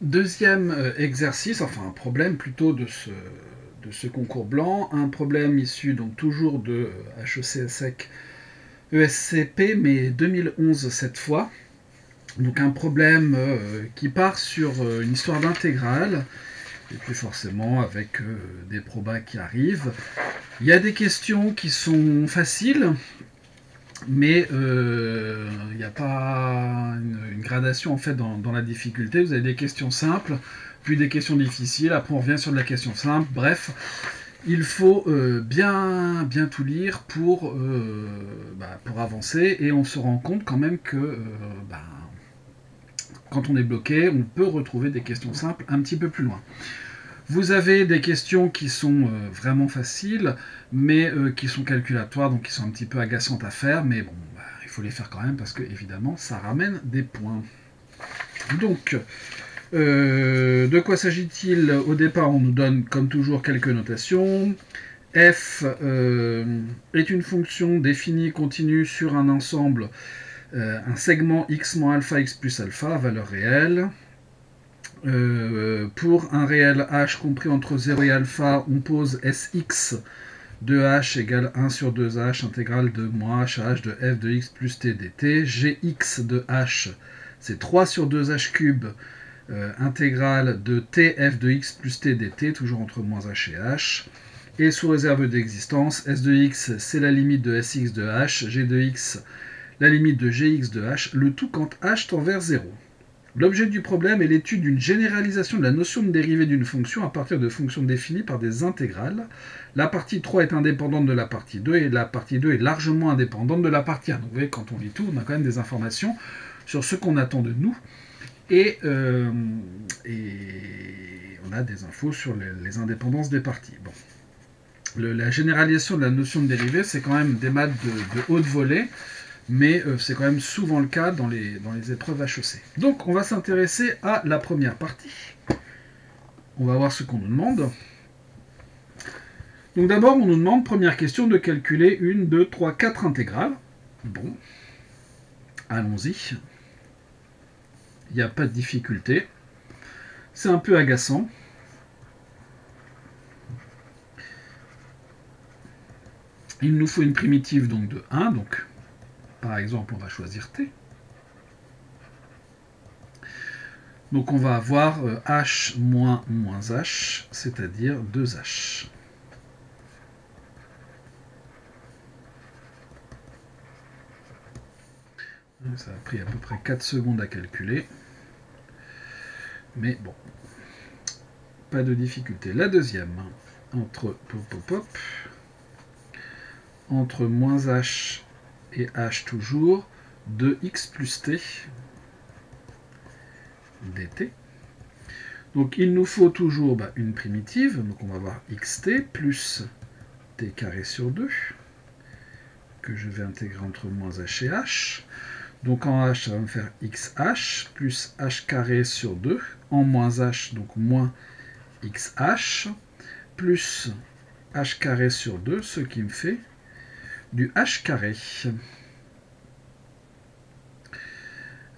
Deuxième exercice, enfin un problème plutôt de ce concours blanc, un problème issu donc toujours de HEC ESCP, mais 2011 cette fois. Donc un problème qui part sur une histoire d'intégrale, et puis forcément avec des probas qui arrivent. Il y a des questions qui sont faciles, mais il n'y a pas une gradation en fait dans la difficulté. Vous avez des questions simples, puis des questions difficiles, après on revient sur de la question simple. Bref, il faut bien tout lire pour avancer, et on se rend compte quand même que quand on est bloqué, on peut retrouver des questions simples un petit peu plus loin. Vous avez des questions qui sont vraiment faciles, mais qui sont calculatoires, donc qui sont un petit peu agaçantes à faire, mais bon, il faut les faire quand même, parce que évidemment, ça ramène des points. Donc, de quoi s'agit-il? Au départ, on nous donne, comme toujours, quelques notations. F est une fonction définie continue sur un ensemble, un segment x moins alpha x plus alpha, valeur réelle. Pour un réel h compris entre 0 et alpha, on pose Sx de h égale 1 sur 2h intégrale de moins h de f de x plus t dt. Gx de h, c'est 3 sur 2h cube intégrale de tf de x plus t dt, toujours entre moins h et h. Et sous réserve d'existence, s de x, c'est la limite de sx de h, g de x, la limite de gx de h, le tout quand h tend vers 0. L'objet du problème est l'étude d'une généralisation de la notion de dérivée d'une fonction à partir de fonctions définies par des intégrales. La partie 3 est indépendante de la partie 2 et la partie 2 est largement indépendante de la partie 1. Donc vous voyez, quand on lit tout, on a quand même des informations sur ce qu'on attend de nous, et on a des infos sur les indépendances des parties. Bon. La généralisation de la notion de dérivée, c'est quand même des maths de haute volée, mais c'est quand même souvent le cas dans les épreuves HEC. Donc on va s'intéresser à la première partie. On va voir ce qu'on nous demande. Donc d'abord, on nous demande, première question, de calculer 1, 2, 3, 4 intégrales. Bon, allons-y. Il n'y a pas de difficulté. C'est un peu agaçant. Il nous faut une primitive donc de 1, donc par exemple on va choisir t. Donc on va avoir h moins h, c'est-à-dire 2h. Ça a pris à peu près 4 secondes à calculer. Mais bon, pas de difficulté. La deuxième, entre moins h et h toujours, 2x plus t dt. Donc il nous faut toujours une primitive, donc on va avoir xt plus t carré sur 2, que je vais intégrer entre moins h et h. Donc en h, ça va me faire xh plus h carré sur 2, en moins h, donc moins xh, plus h carré sur 2, ce qui me fait du h carré.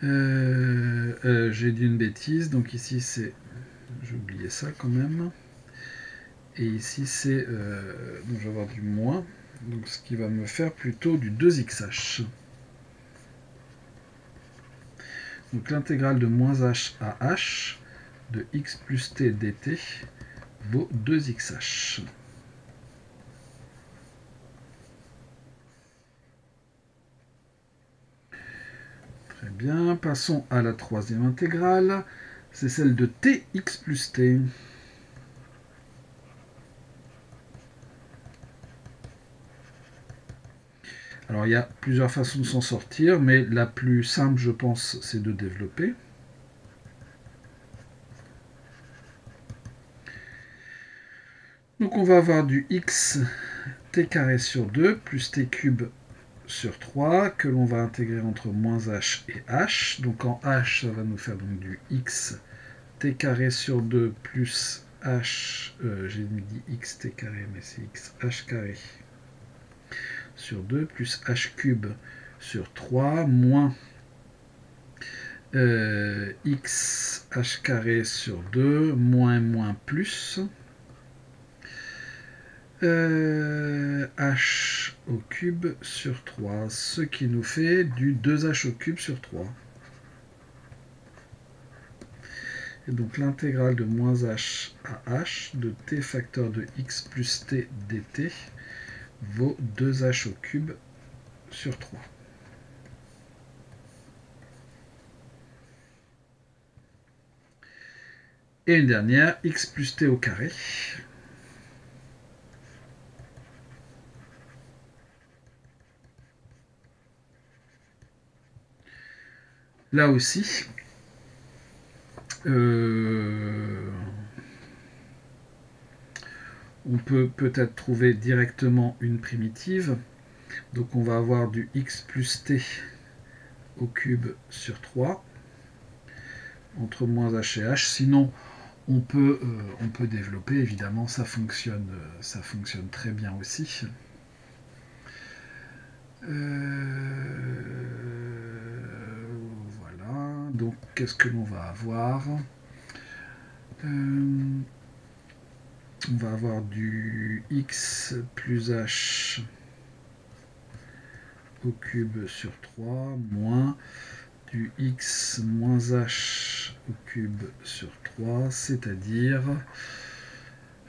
J'ai dit une bêtise, donc ici c'est... J'ai oublié ça quand même. Et ici c'est... donc je vais avoir du moins, donc ce qui va me faire plutôt du 2xh. Donc l'intégrale de moins h à h de x plus t dt vaut 2xh. Très bien, passons à la troisième intégrale. C'est celle de tx plus t. Alors il y a plusieurs façons de s'en sortir, mais la plus simple, je pense, c'est de développer. Donc on va avoir du x t carré sur 2 plus t cube sur 3 que l'on va intégrer entre moins h et h. Donc en h, ça va nous faire donc du x t carré sur 2 plus h, j'ai dit x t carré, mais c'est x h carré sur 2 plus h cube sur 3 moins x h carré sur 2, moins moins plus, h au cube sur 3, ce qui nous fait du 2h au cube sur 3. Et donc l'intégrale de moins h à h de t facteur de x plus t dt vaut 2h au cube sur 3. Et une dernière, x plus t au carré. Là aussi, on peut peut-être trouver directement une primitive. Donc on va avoir du x plus t au cube sur 3 entre moins h et h. Sinon, on peut développer, évidemment, ça fonctionne très bien aussi. Voilà, donc qu'est-ce que l'on va avoir? On va avoir du x plus h au cube sur 3 moins du x moins h au cube sur 3, c'est-à-dire...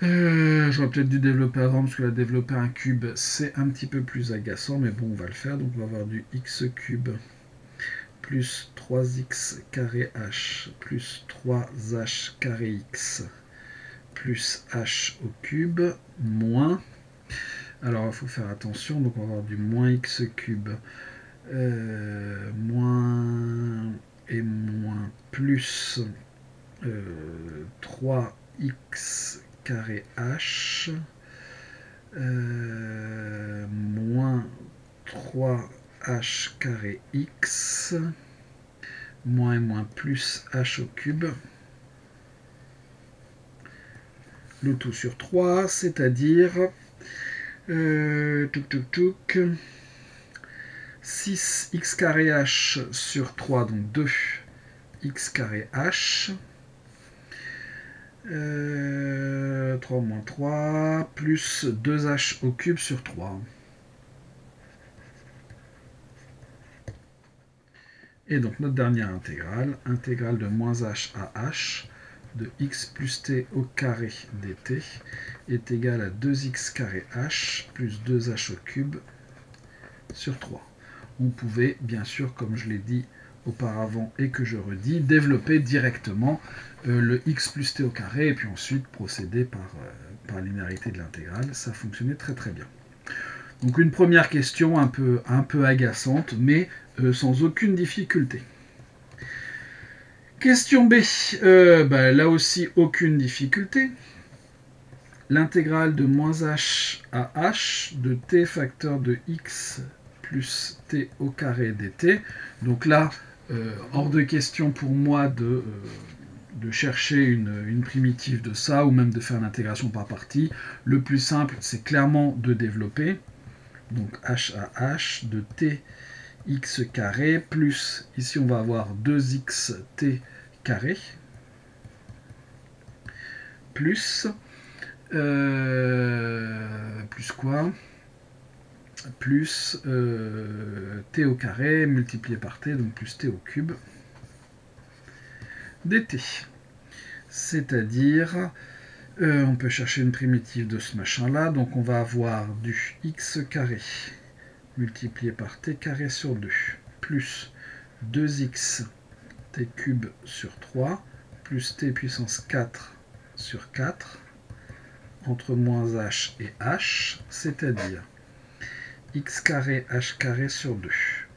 j'aurais peut-être dû développer avant, parce que la développer un cube, c'est un petit peu plus agaçant, mais bon, on va le faire. Donc on va avoir du x cube plus 3x carré h plus 3h carré x plus h au cube moins... Alors il faut faire attention, donc on va avoir du moins x cube moins et moins plus 3x carré h moins 3h carré x moins et moins plus h au cube, le tout sur 3, c'est-à-dire 6x carré h sur 3, donc 2x carré h, 3 moins 3, plus 2h au cube sur 3. Et donc notre dernière intégrale, intégrale de moins h à h, de x plus t au carré dt, est égale à 2x carré h plus 2h au cube sur 3. On pouvait, bien sûr, comme je l'ai dit auparavant et que je redis, développer directement le x plus t au carré et puis ensuite procéder par linéarité de l'intégrale. Ça fonctionnait très très bien. Donc une première question un peu agaçante, mais sans aucune difficulté. Question B, là aussi aucune difficulté. L'intégrale de moins h à h de t facteur de x plus t au carré dt. Donc là, hors de question pour moi de chercher une primitive de ça, ou même de faire l'intégration par partie. Le plus simple, c'est clairement de développer. Donc h à h de t x carré plus, ici on va avoir 2xt carré, plus quoi, plus t au carré multiplié par t, donc plus t au cube dt. C'est-à-dire, on peut chercher une primitive de ce machin-là, donc on va avoir du x carré multiplié par t carré sur 2, plus 2x t cube sur 3, plus t puissance 4 sur 4, entre moins h et h, c'est-à-dire x carré h carré sur 2,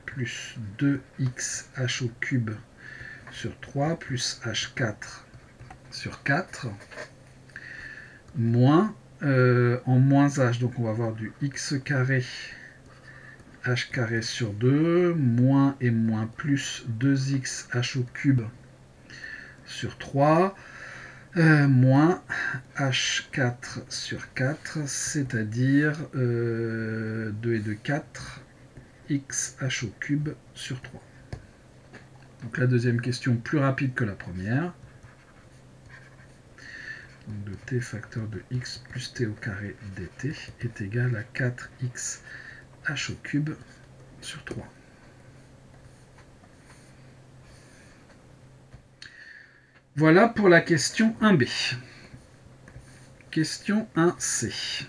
plus 2x h au cube sur 3, plus h4 sur 4, moins, en moins h, donc on va avoir du x carré h carré sur 2, moins et moins plus 2x h au cube sur 3, moins h4 sur 4, c'est-à-dire 2 et 2, 4, x h au cube sur 3. Donc la deuxième question plus rapide que la première. donc de t facteur de x plus t au carré dt est égal à 4x h au cube sur 3. Voilà pour la question 1b. Question 1c.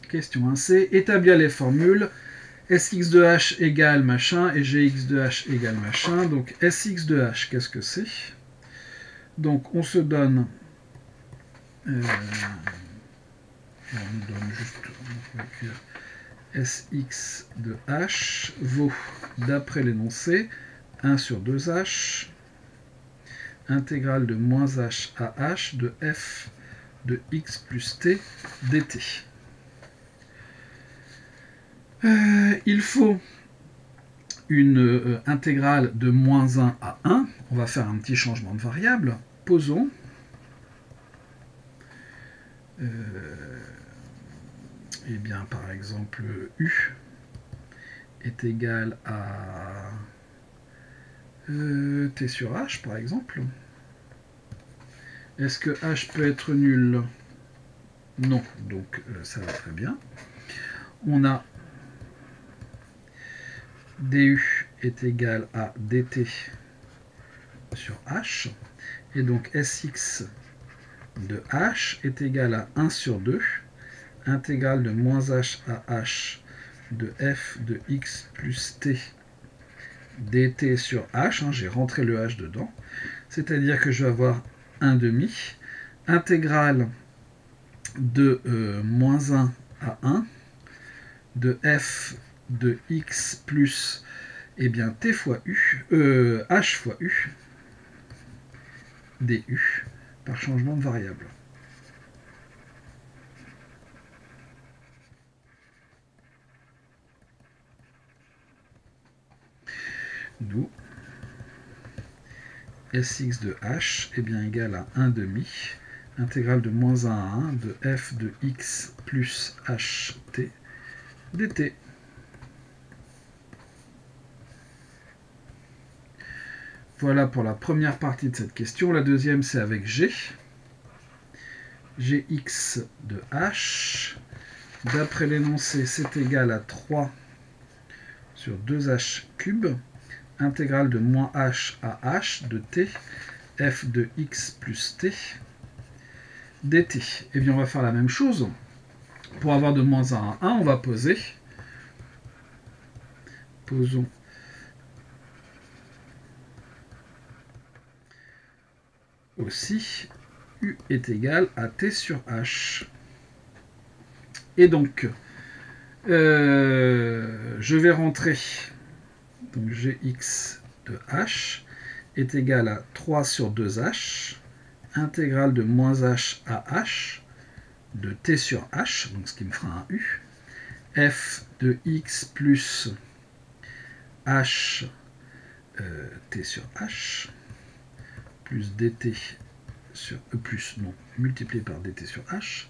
Question 1c. Établir les formules Sx de h égale machin et Gx de h égale machin. Donc Sx de h, qu'est-ce que c'est? Donc on se donne... on nous donne juste... On va écrire Sx de h vaut, d'après l'énoncé, 1 sur 2h, intégrale de moins h à h de f de x plus t dt. Il faut une intégrale de moins 1 à 1. On va faire un petit changement de variable. Posons. Eh bien, par exemple, u est égal à t sur h, par exemple. Est-ce que h peut être nul? Non, donc ça va très bien. On a du est égal à dt sur h, et donc Sx de h est égal à 1 sur 2, intégrale de moins h à h de f de x plus t dt sur h, j'ai rentré le h dedans, c'est-à-dire que je vais avoir 1 demi, intégrale de moins 1 à 1 de f de x plus t fois u, h fois u, du, par changement de variable. D'où Sx de h est bien égal à 1 demi, intégrale de moins 1 à 1 de f de x plus ht dt. Voilà pour la première partie de cette question. La deuxième, c'est avec g. Gx de h. D'après l'énoncé, c'est égal à 3 sur 2h cube, intégrale de moins h à h de t, f de x plus t, dt. Et bien, on va faire la même chose. Pour avoir de moins 1 à 1, on va poser. Posons. Aussi, u est égal à t sur h. Et donc, je vais rentrer, donc gx de h est égal à 3 sur 2h, intégrale de moins h à h de t sur h, donc ce qui me fera un u, f de x plus h t sur h, plus dt sur multiplié par dt sur h,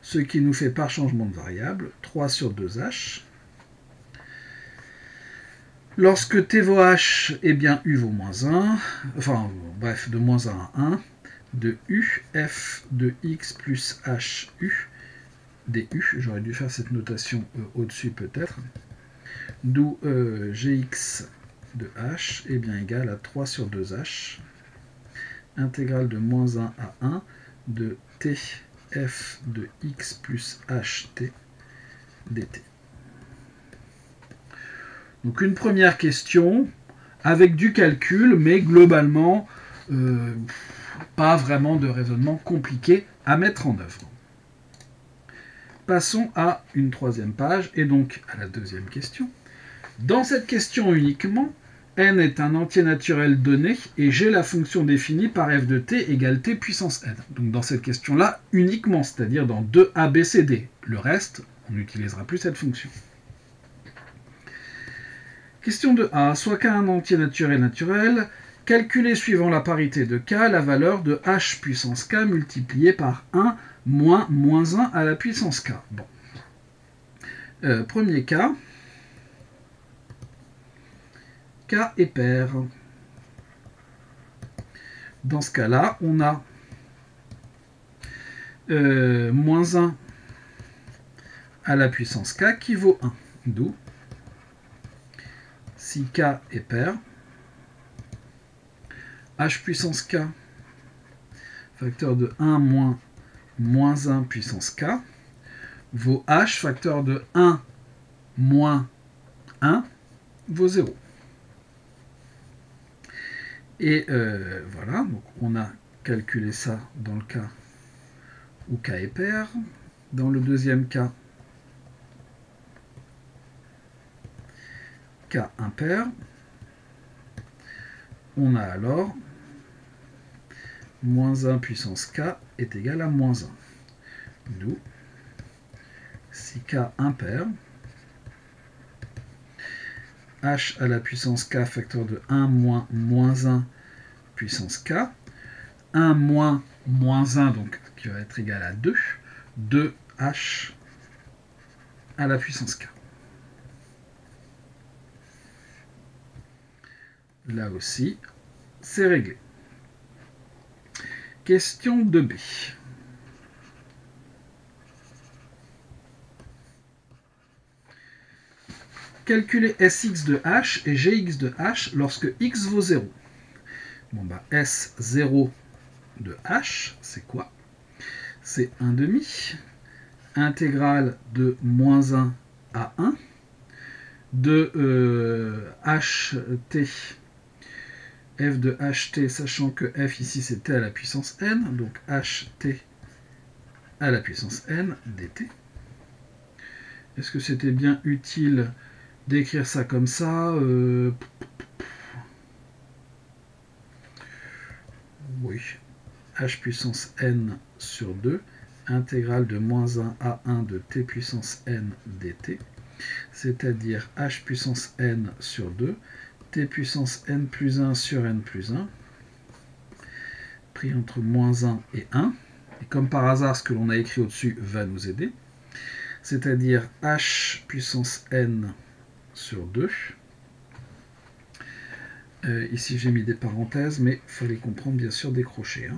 ce qui nous fait par changement de variable 3 sur 2h. Lorsque t vaut h, u vaut moins 1, enfin bref, de moins 1 à 1, de u, f de x plus h u, du, j'aurais dû faire cette notation au-dessus peut-être, d'où gx de h est bien égal à 3 sur 2h, intégrale de moins 1 à 1 de t f de x plus ht dt. Donc une première question avec du calcul, mais globalement pas vraiment de raisonnement compliqué à mettre en œuvre. Passons à une troisième page et donc à la deuxième question. Dans cette question uniquement, n est un entier naturel donné et j'ai la fonction définie par f de t égale t puissance n. Donc dans cette question-là, uniquement, c'est-à-dire dans 2a, b, c, d. Le reste, on n'utilisera plus cette fonction. Question de A. Soit k un entier naturel, calculez suivant la parité de k la valeur de h puissance k multipliée par 1 moins moins 1 à la puissance k. Bon. Premier cas. K est pair. Dans ce cas-là, on a moins 1 à la puissance k qui vaut 1. D'où, si k est pair, h puissance k, facteur de 1 moins moins 1 puissance k, vaut h, facteur de 1 moins 1, vaut 0. Et voilà, donc on a calculé ça dans le cas où k est pair. Dans le deuxième cas, k impair, on a alors moins 1 puissance k est égal à moins 1. D'où, si k impair, h à la puissance k facteur de 1 moins moins 1 puissance k, 1 moins moins 1, donc qui va être égal à 2, 2h à la puissance k. Là aussi, c'est réglé. Question 2b. Calculer Sx de h et Gx de h lorsque x vaut 0. Bon bah S0 de h, c'est quoi? C'est 1 demi, intégrale de moins 1 à 1, de ht, f de ht, sachant que f ici c'est t à la puissance n, donc ht à la puissance n dt. Est-ce que c'était bien utile d'écrire ça comme ça? Oui. H puissance n sur 2, intégrale de moins 1 à 1 de t puissance n dt, c'est-à-dire h puissance n sur 2, t puissance n plus 1 sur n plus 1, pris entre moins 1 et 1. Et comme par hasard, ce que l'on a écrit au-dessus va nous aider. C'est-à-dire h puissance n sur 2. Ici, j'ai mis des parenthèses, mais il fallait comprendre, bien sûr, des crochets.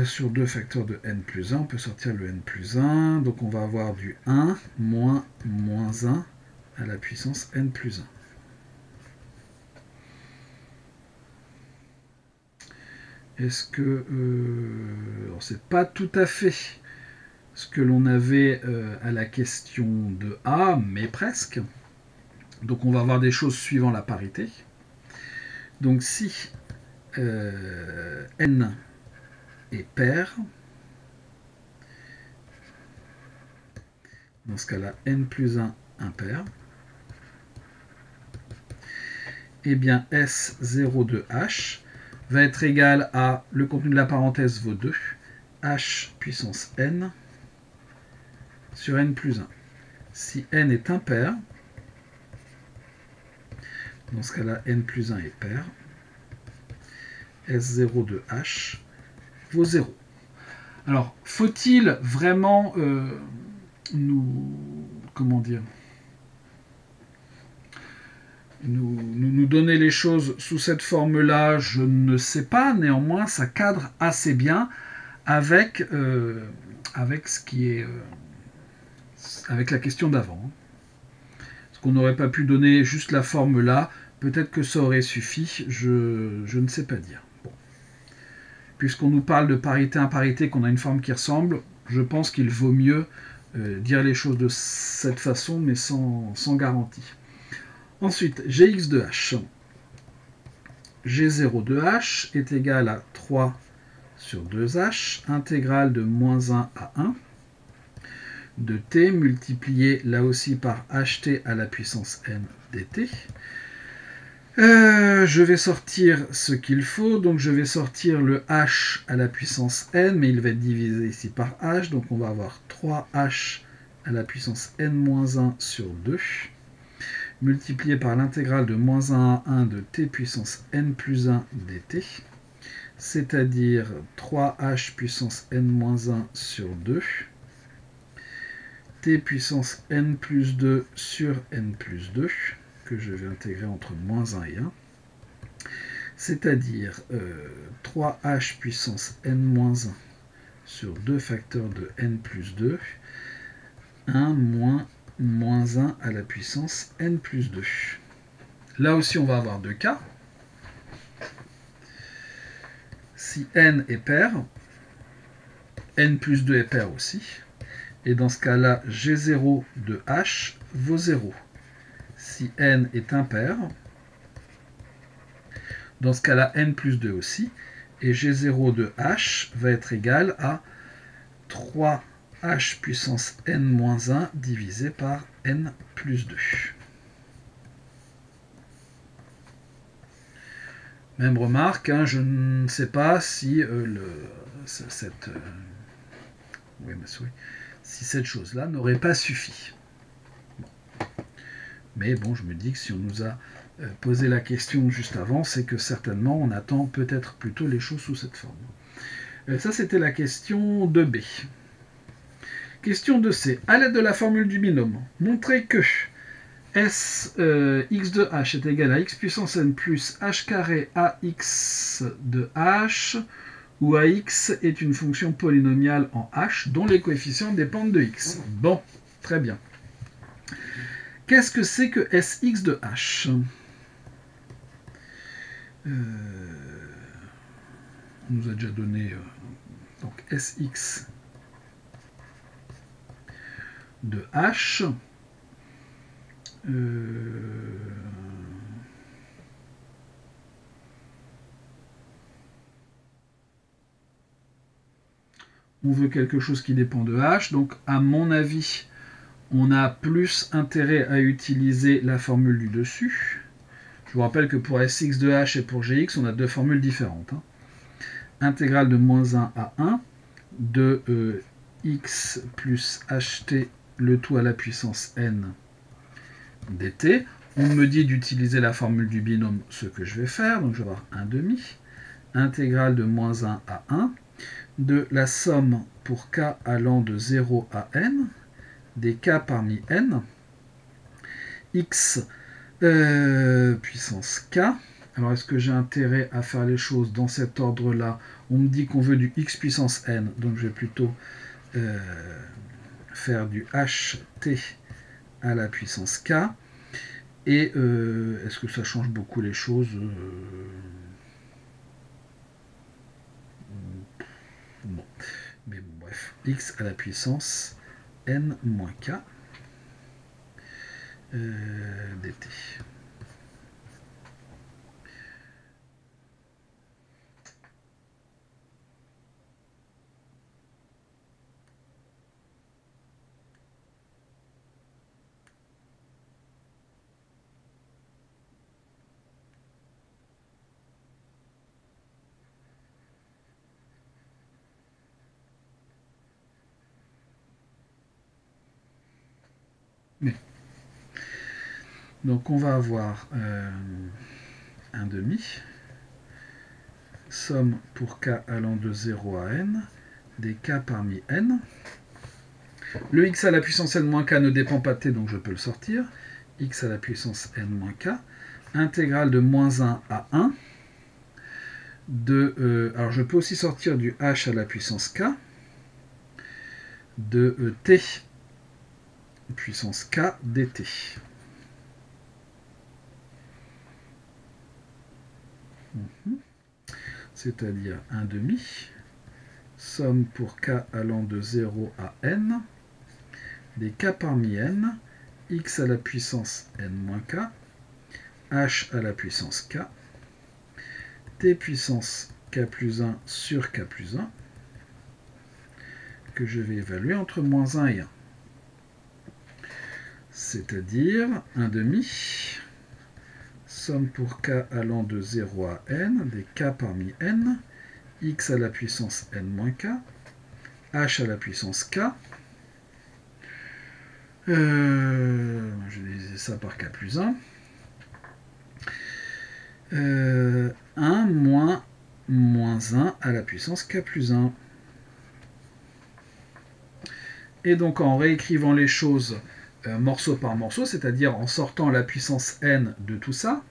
Sur 2 facteurs de n plus 1, on peut sortir le n plus 1. Donc, on va avoir du 1 moins moins 1 à la puissance n plus 1. Est-ce que... c'est pas tout à fait ce que l'on avait à la question de A, mais presque. Donc on va avoir des choses suivant la parité. Donc si n est pair, dans ce cas-là n plus 1 impair, eh bien S0 de h va être égal à, le contenu de la parenthèse vaut 2, h puissance n sur n plus 1. Si n est impair, dans ce cas-là, n plus 1 est pair, S0 de h vaut 0. Alors, faut-il vraiment nous donner les choses sous cette forme-là? Je ne sais pas. Néanmoins, ça cadre assez bien avec, ce qui est... avec la question d'avant. Est-ce qu'on n'aurait pas pu donner juste la forme là? Peut-être que ça aurait suffi, je ne sais pas dire. Bon. Puisqu'on nous parle de parité-imparité, qu'on a une forme qui ressemble, je pense qu'il vaut mieux dire les choses de cette façon, mais sans garantie. Ensuite, Gx de h. G0 de h est égal à 3 sur 2h, intégrale de moins 1 à 1, de t multiplié là aussi par ht à la puissance n dt. Je vais sortir ce qu'il faut, donc je vais sortir le h à la puissance n, mais il va être divisé ici par h, donc on va avoir 3h à la puissance n-1 sur 2, multiplié par l'intégrale de moins 1 à 1 de t puissance n plus 1 dt, c'est-à-dire 3h puissance n-1 sur 2, t puissance n plus 2 sur n plus 2, que je vais intégrer entre moins 1 et 1, c'est-à-dire 3h puissance n-1 sur 2 facteurs de n plus 2, 1 moins moins 1 à la puissance n plus 2. Là aussi, on va avoir deux cas. Si n est pair, n plus 2 est pair aussi. Et dans ce cas-là, G0 de h vaut 0. Si n est impair, dans ce cas-là, n plus 2 aussi. Et G0 de h va être égal à 3h puissance n-1 divisé par n plus 2. Même remarque, hein, je ne sais pas si cette chose-là n'aurait pas suffi. Bon. Mais bon, je me dis que si on nous a posé la question juste avant, c'est que certainement on attend peut-être plutôt les choses sous cette forme. Ça, c'était la question 2b. Question 2c. À l'aide de la formule du binôme, montrez que S x de h est égal à x puissance n plus h carré ax de h, où ax est une fonction polynomiale en h dont les coefficients dépendent de x. Bon, très bien. Qu'est-ce que c'est que Sx de h? On nous a déjà donné donc Sx de h. On veut quelque chose qui dépend de h, donc à mon avis, on a plus intérêt à utiliser la formule du dessus. Je vous rappelle que pour Sx de h et pour Gx, on a deux formules différentes. Hein. Intégrale de moins 1 à 1 de x plus ht, le tout à la puissance n dt. On me dit d'utiliser la formule du binôme, ce que je vais faire. Donc je vais avoir 1 demi. Intégrale de moins 1 à 1 de la somme pour k allant de 0 à n, des k parmi n, x puissance k. Alors est-ce que j'ai intérêt à faire les choses dans cet ordre-là? On me dit qu'on veut du x puissance n, donc je vais plutôt faire du ht à la puissance k. Et est-ce que ça change beaucoup les choses? Bon. Mais bon, bref. X à la puissance n moins k dt. Mais. Donc on va avoir 1 demi, somme pour k allant de 0 à n, des k parmi n. Le x à la puissance n moins k ne dépend pas de t, donc je peux le sortir. X à la puissance n moins k, intégrale de moins 1 à 1, de... alors je peux aussi sortir du h à la puissance k, de t puissance k dt. C'est-à-dire 1 demi, somme pour k allant de 0 à n, des k parmi n, x à la puissance n moins k, h à la puissance k, t puissance k plus 1 sur k plus 1, que je vais évaluer entre moins 1 et 1. C'est-à-dire 1 demi, somme pour k allant de 0 à n, des k parmi n, x à la puissance n moins k, h à la puissance k, je vais diviser ça par k plus 1, 1 moins moins 1 à la puissance k plus 1. Et donc en réécrivant les choses morceau par morceau, c'est-à-dire en sortant la puissance n de tout ça.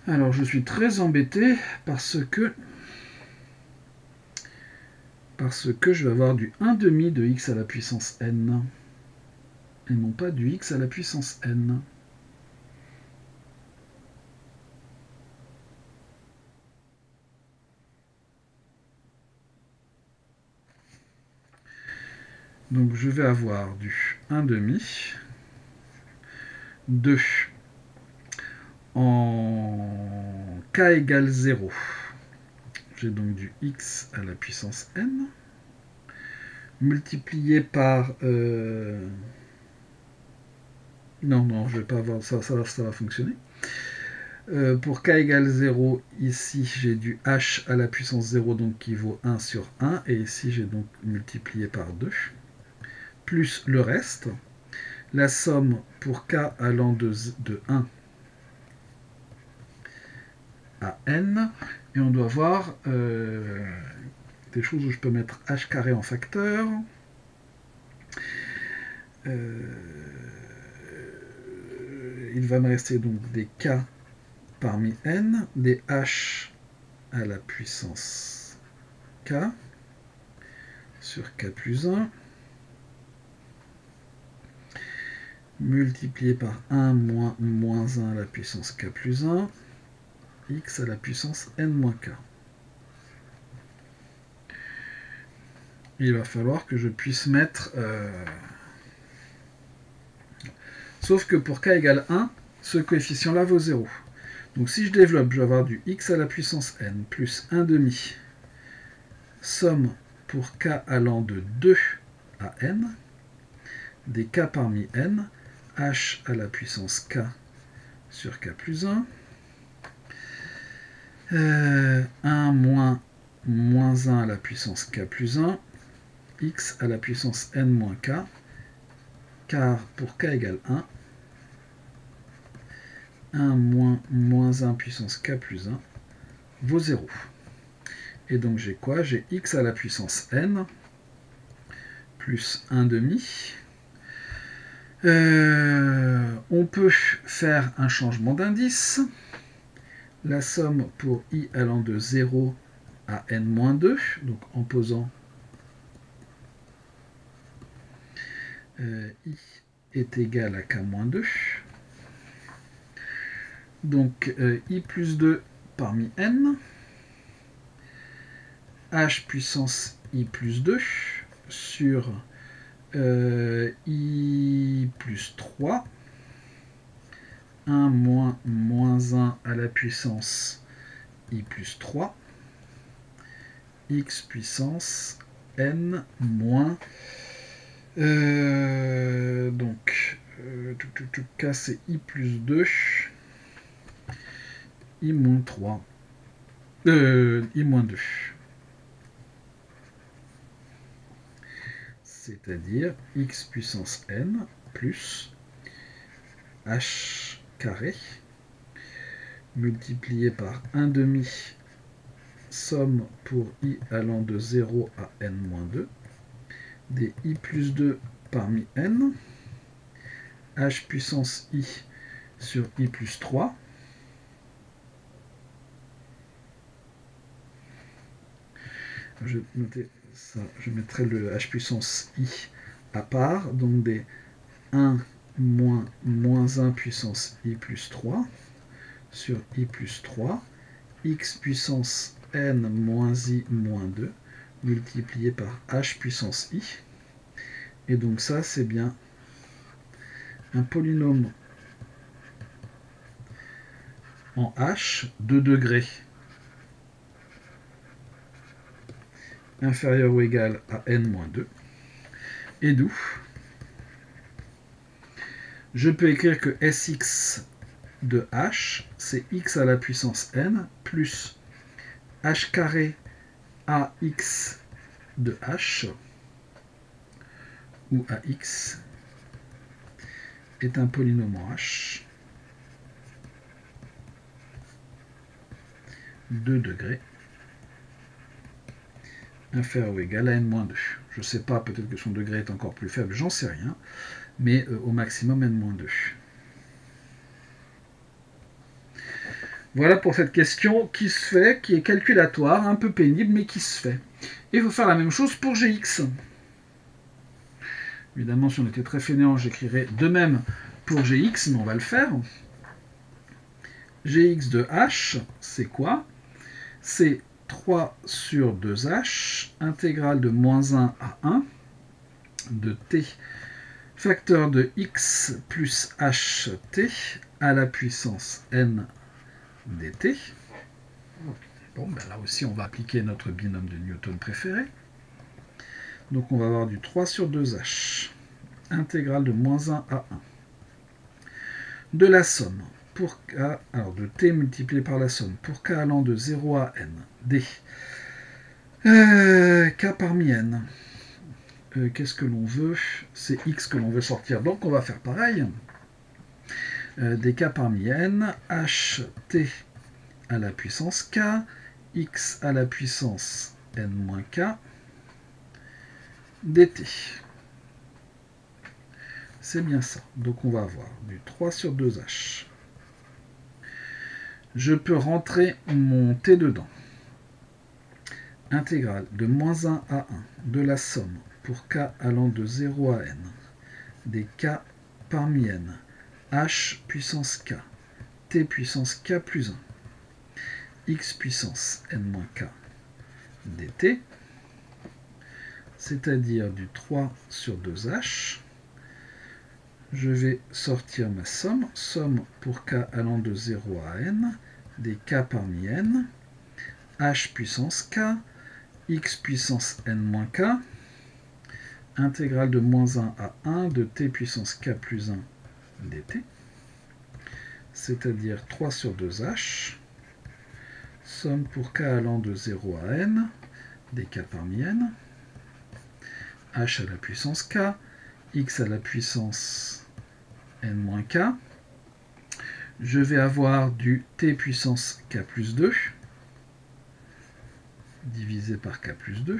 Alors je suis très embêté parce que je vais avoir du 1/2 de x à la puissance n et non pas du x à la puissance n. Donc je vais avoir du 1/2 de en k égale 0. J'ai donc du x à la puissance n multiplié par... Non, je vais pas avoir ça, ça va fonctionner. Pour k égale 0, ici j'ai du h à la puissance 0, donc qui vaut 1 sur 1, et ici j'ai donc multiplié par 2, plus le reste. La somme pour k allant de 1 à n, et on doit voir des choses où je peux mettre h carré en facteur. Il va me rester donc des k parmi n, des h à la puissance k sur k plus 1, multiplié par 1 moins 1 à la puissance k plus 1, x à la puissance n moins k. Il va falloir que je puisse mettre... Sauf que pour k égale 1, ce coefficient-là vaut 0. Donc si je développe, je vais avoir du x à la puissance n plus 1/2, somme pour k allant de 2 à n, des k parmi n, h à la puissance k sur k plus 1, 1 moins 1 à la puissance k plus 1, x à la puissance n moins k, car pour k égale 1, 1 moins 1 puissance k plus 1 vaut 0. Et donc j'ai quoi? J'ai x à la puissance n plus 1/2. On peut faire un changement d'indice. La somme pour i allant de 0 à n-2, donc en posant i est égal à k-2. Donc i plus 2 parmi n, h puissance i plus 2 sur i plus 3, 1 moins 1 à la puissance i plus 3, x puissance n moins... donc, k c'est i plus 2, i moins 3, i moins 2. C'est-à-dire x puissance n plus h carré multiplié par 1/2 somme pour i allant de 0 à n-2 des i plus 2 parmi n, h puissance i sur i plus 3, je vais noter ça, je mettrai le h puissance i à part, donc des 1 moins 1 puissance i plus 3 sur i plus 3, x puissance n moins i moins 2 multiplié par h puissance i. Et donc ça, c'est bien un polynôme en h de degré inférieur ou égal à n-2. Et d'où je peux écrire que Sx de h, c'est x à la puissance n plus h carré ax de h, où ax est un polynôme en h 2 degrés inférieur ou égal à n-2. Je ne sais pas, peut-être que son degré est encore plus faible, j'en sais rien, mais au maximum n-2. Voilà pour cette question qui se fait, qui est calculatoire, un peu pénible, mais qui se fait. Et il faut faire la même chose pour Gx. Évidemment, si on était très fainéant, j'écrirais de même pour Gx, mais on va le faire. Gx de h, c'est quoi? C'est 3 sur 2h, intégrale de moins 1 à 1, de t, facteur de x plus ht à la puissance n dt. Bon, ben là aussi, on va appliquer notre binôme de Newton préféré. Donc, on va avoir du 3 sur 2h, intégrale de moins 1 à 1, de la somme pour k, alors de t multiplié par la somme, pour k allant de 0 à n, d, k parmi n. Qu'est-ce que l'on veut? C'est x que l'on veut sortir, donc on va faire pareil. Des k parmi n, ht à la puissance k, x à la puissance n-k, dt. C'est bien ça. Donc on va avoir du 3 sur 2h. Je peux rentrer mon t dedans. Intégrale de moins 1 à 1 de la somme pour k allant de 0 à n des k parmi n, h puissance k, t puissance k plus 1, x puissance n-k dt, c'est-à-dire du 3 sur 2h. Je vais sortir ma somme. Somme pour k allant de 0 à n, des k parmi n, h puissance k, x puissance n-k, intégrale de moins 1 à 1 de t puissance k plus 1 dt, c'est-à-dire 3 sur 2h. Somme pour k allant de 0 à n, des k parmi n, h à la puissance k, x à la puissance n-k. Je vais avoir du t puissance k plus 2 divisé par k plus 2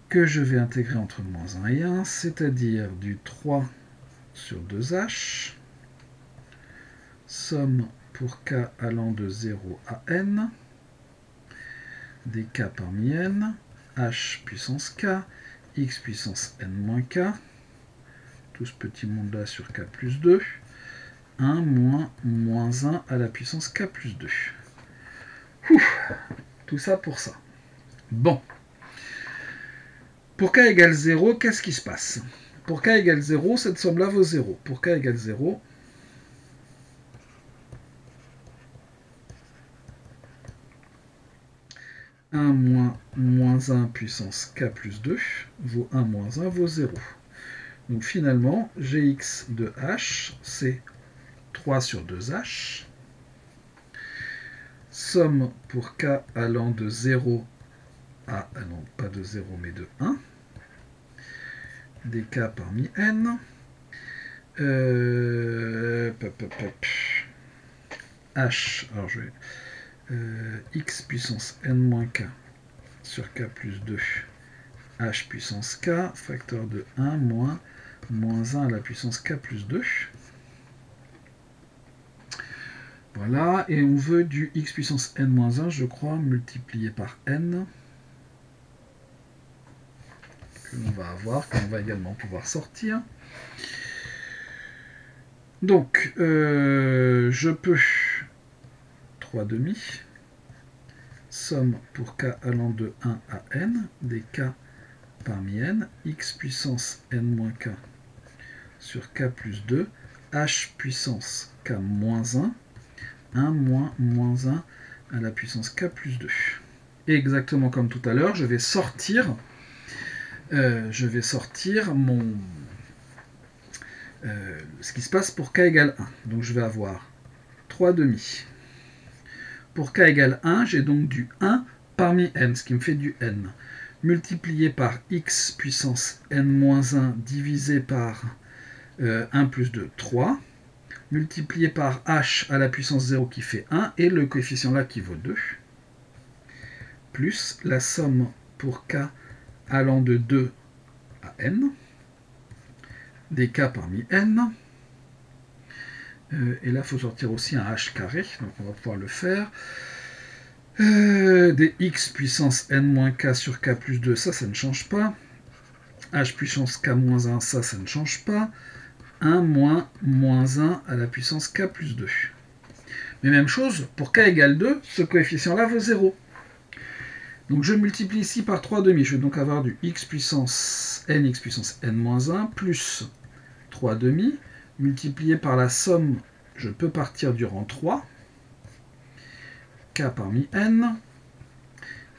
que je vais intégrer entre moins 1 et 1, c'est-à-dire du 3 sur 2h, somme pour k allant de 0 à n, des k parmi n, h puissance k, x puissance n-k, tout ce petit monde-là sur k plus 2, 1 moins moins 1 à la puissance k plus 2. Tout ça pour ça. Bon. Pour k égale 0, qu'est-ce qui se passe? Pour k égale 0, cette somme-là vaut 0. Pour k égale 0, « 1 moins moins 1 puissance k plus 2 vaut 1 moins 1 vaut 0. Donc finalement, Gx de h, c'est 3 sur 2h. Somme pour k allant de 0 à, non, pas de 0, mais de 1, des k parmi n, h, alors je vais, x puissance n-k sur k plus 2, h puissance k, facteur de 1 moins moins 1 à la puissance k plus 2. Voilà, et on veut du x puissance n-1, je crois, multiplié par n, que l'on va avoir, qu'on va également pouvoir sortir. Donc, je peux 3 demi, somme pour k allant de 1 à n, des k parmi n, x puissance n-k sur k plus 2, h puissance k moins 1, 1 moins moins 1 à la puissance k plus 2. Et exactement comme tout à l'heure, je vais sortir mon ce qui se passe pour k égale 1. Donc je vais avoir 3 demi. Pour k égale 1, j'ai donc du 1 parmi n, ce qui me fait du n, multiplié par x puissance n-1 divisé par 1 plus 2, 3, multiplié par h à la puissance 0 qui fait 1, et le coefficient là qui vaut 2, plus la somme pour k allant de 2 à n, des k parmi n, et là il faut sortir aussi un h carré, donc on va pouvoir le faire, des x puissance n-k sur k plus 2, ça ne change pas, h puissance k moins 1, ça ne change pas, 1 moins 1 à la puissance k plus 2. Mais même chose, pour k égale 2, ce coefficient-là vaut 0. Donc je multiplie ici par 3 demi. Je vais donc avoir du x puissance n-1 plus 3 demi, multiplié par la somme, je peux partir du rang 3, k parmi n,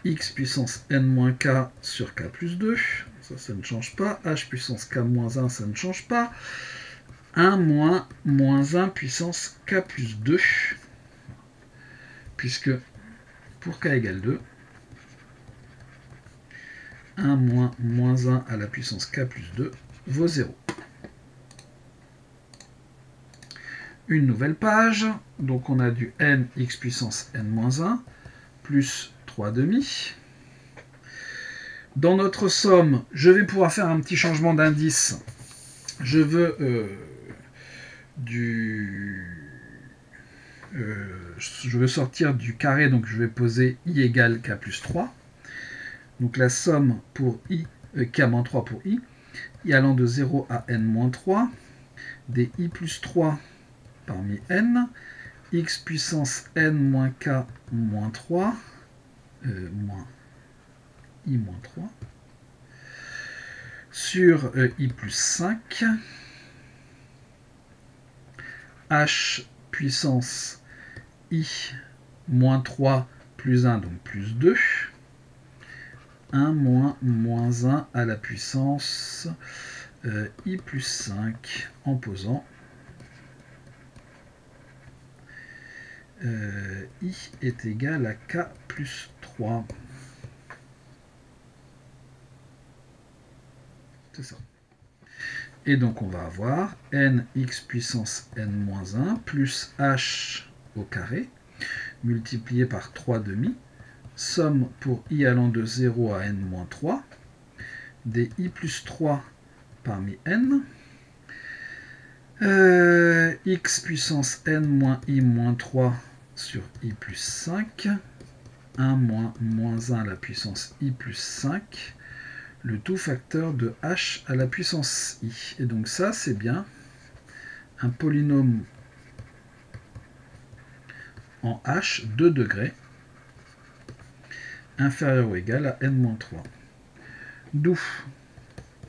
x puissance n-k sur k plus 2, ça ne change pas, h puissance k moins 1, ça ne change pas, 1 moins 1 puissance k plus 2, puisque pour k égale 2, 1 moins 1 à la puissance k plus 2 vaut 0. Une nouvelle page, donc on a du n x puissance n-1 plus 3 demi. Dans notre somme, je vais pouvoir faire un petit changement d'indice. Je veux je veux sortir du carré, donc je vais poser i égale k plus 3. Donc la somme pour i, k-3 pour i allant de 0 à n-3, des i plus 3 parmi n, x puissance n-k moins 3, moins i moins 3, sur i plus 5, h puissance i moins 3 plus 1, donc plus 2, 1 moins 1 à la puissance i plus 5 en posant i est égal à k plus 3. C'est ça. Et donc on va avoir nx puissance n-1 plus h au carré multiplié par 3 demi, somme pour i allant de 0 à n-3, des i plus 3 parmi n, x puissance n moins i moins 3 sur i plus 5, 1 moins 1 à la puissance i plus 5, le tout facteur de h à la puissance i. Et donc ça, c'est bien un polynôme en h 2 degrés inférieur ou égal à n-3. D'où,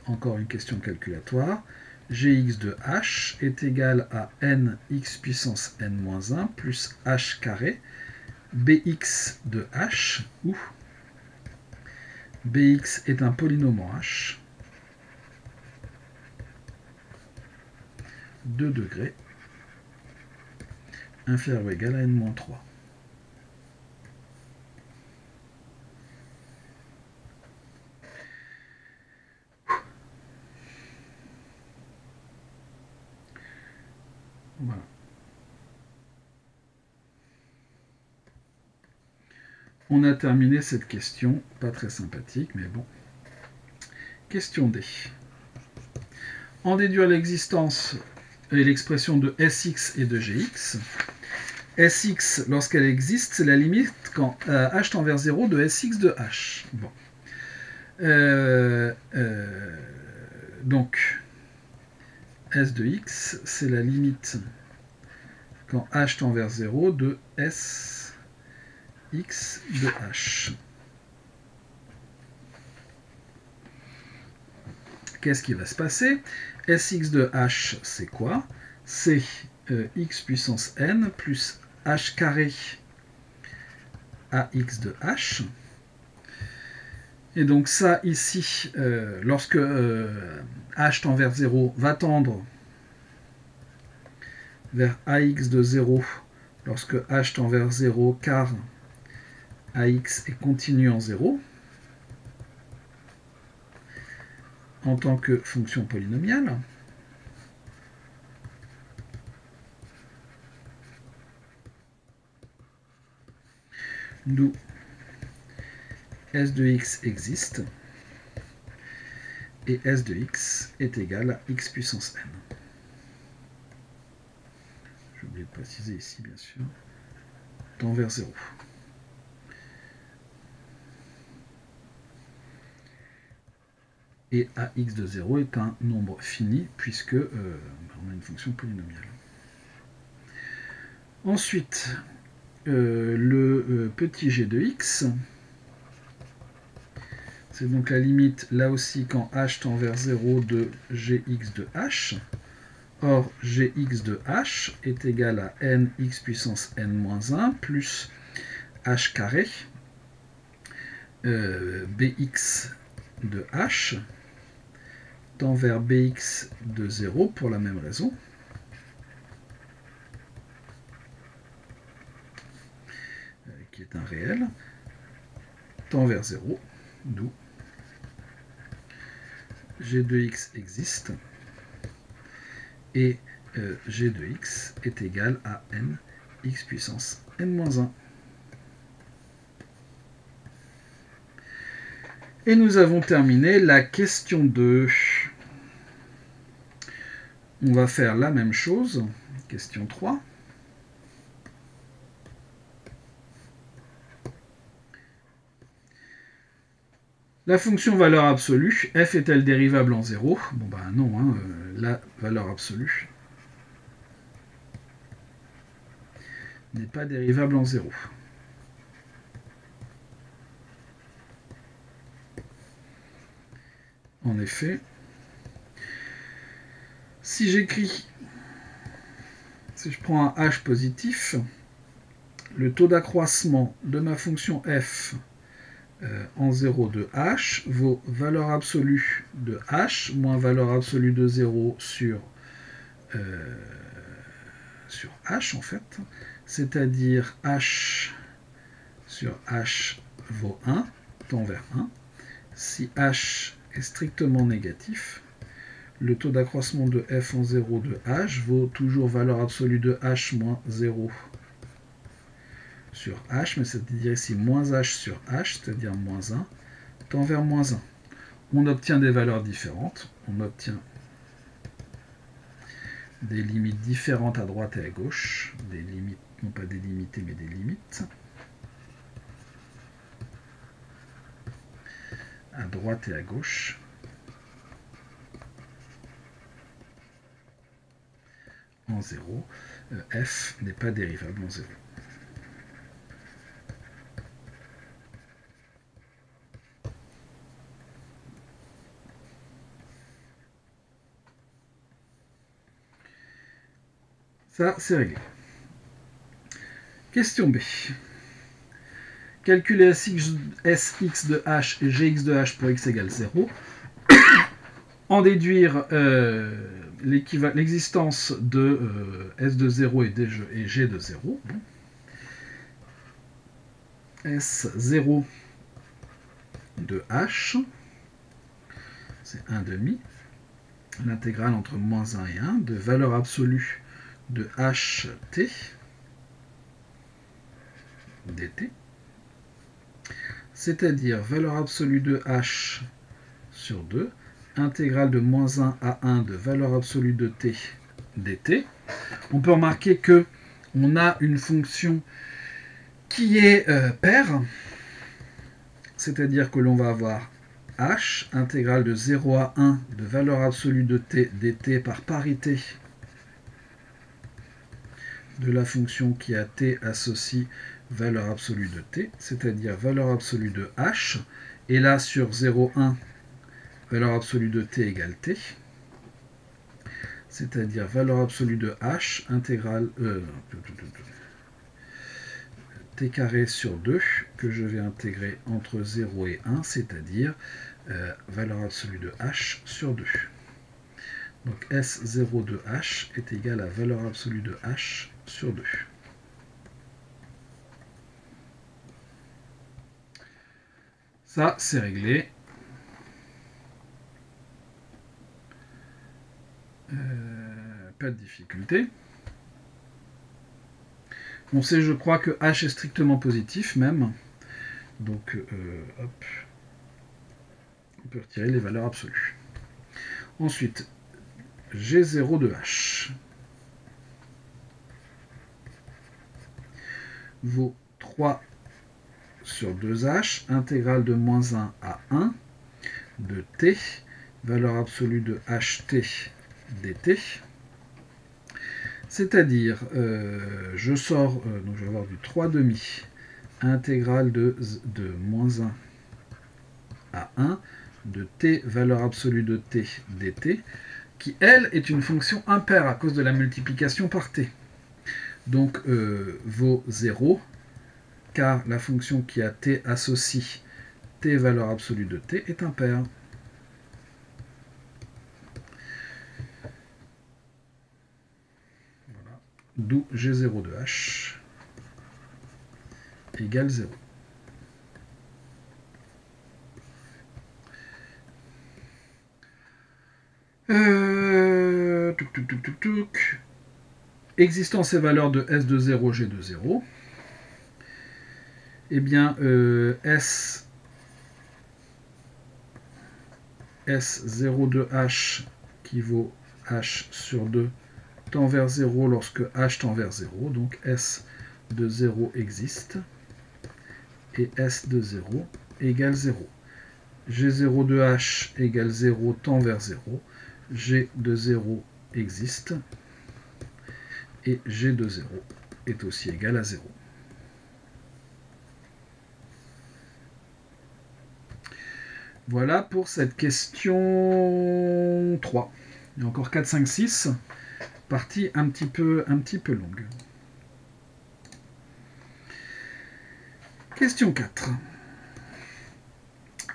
encore une question calculatoire, gx de h est égal à nx puissance n-1 plus h carré, bx de h, où bx est un polynôme en h, 2 degrés, inférieur ou égal à n-3. Voilà. On a terminé cette question, pas très sympathique, mais bon. Question D. En déduire l'existence et l'expression de Sx et de Gx. Sx, lorsqu'elle existe, c'est la limite quand h tend vers 0 de Sx de h. Bon. Donc, S de x, c'est la limite quand h tend vers 0 de Sx de h. Qu'est-ce qui va se passer? Sx de h, c'est quoi? C'est x puissance n plus h carré ax de h. Et donc ça, ici, lorsque h tend vers 0, va tendre vers ax de 0 lorsque h tend vers 0, car ax est continu en 0, en tant que fonction polynomiale. d'où S de x existe, et S de x est égal à x puissance n. J'ai oublié de préciser ici, bien sûr, tend vers 0. Et ax de 0 est un nombre fini, puisque on a une fonction polynomiale. Ensuite, le petit g de x, c'est donc la limite, là aussi, quand h tend vers 0 de gx de h. Or, gx de h est égal à nx puissance n-1 plus h carré bx de h tend vers bx de 0 pour la même raison. Qui est un réel, tend vers 0, d'où g de x existe, et g de x est égal à n x puissance n-1. Et nous avons terminé la question 2. On va faire la même chose, question 3. La fonction valeur absolue, f est-elle dérivable en 0? Bon ben non, hein, la valeur absolue n'est pas dérivable en 0. En effet, si j'écris, si je prends un h positif, le taux d'accroissement de ma fonction f en 0 de h vaut valeur absolue de h moins valeur absolue de 0 sur h en fait, c'est-à-dire h sur h vaut 1, tend vers 1. Si h est strictement négatif, le taux d'accroissement de f en 0 de h vaut toujours valeur absolue de h moins 0 sur h, mais c'est-à-dire ici moins h sur h, c'est-à-dire moins 1, tend vers moins 1. On obtient des valeurs différentes, on obtient des limites différentes à droite et à gauche, des limites, non pas délimitées, mais des limites. À droite et à gauche. En 0, f n'est pas dérivable en 0. Ça, c'est réglé. Question B. Calculer Sx de h et Gx de h pour x égale 0. En déduire l'existence de S de 0 et G de 0. Bon. S0 de h, c'est 1 demi. L'intégrale entre moins 1 et 1 de valeur absolue de ht dt, c'est-à-dire valeur absolue de h sur 2, intégrale de moins 1 à 1 de valeur absolue de t dt. On peut remarquer que on a une fonction qui est paire, c'est-à-dire que l'on va avoir h, intégrale de 0 à 1 de valeur absolue de t dt par parité de la fonction qui a t associe valeur absolue de t, c'est-à-dire valeur absolue de h, et là sur 0, 1, valeur absolue de t égale t, c'est-à-dire valeur absolue de h, intégrale t carré sur 2, que je vais intégrer entre 0 et 1, c'est-à-dire valeur absolue de h sur 2. Donc S0 de h est égal à valeur absolue de h sur 2. Ça, c'est réglé. Pas de difficulté. On sait, je crois, que h est strictement positif même. Donc, hop, on peut retirer les valeurs absolues. Ensuite, G0 de h vaut 3 sur 2h, intégrale de moins 1 à 1 de t, valeur absolue de ht dt. C'est-à-dire, je sors, donc je vais avoir du 3 demi, intégrale de moins 1 à 1 de t, valeur absolue de t dt, qui, elle, est une fonction impaire à cause de la multiplication par t. Donc, vaut 0, car la fonction qui a t associe t, valeur absolue de t, est impaire. Voilà. D'où G0 de h égale 0. Existence et valeur de S de 0, G de 0. Eh bien, S0 de h qui vaut h sur 2 tend vers 0 lorsque h tend vers 0. Donc S de 0 existe. Et S de 0 égale 0. G0 de h égale 0 tend vers 0. G de 0 existe. Et G de 0 est aussi égal à 0. Voilà pour cette question 3. Il y a encore 4, 5, 6. Partie un petit peu longue. Question 4.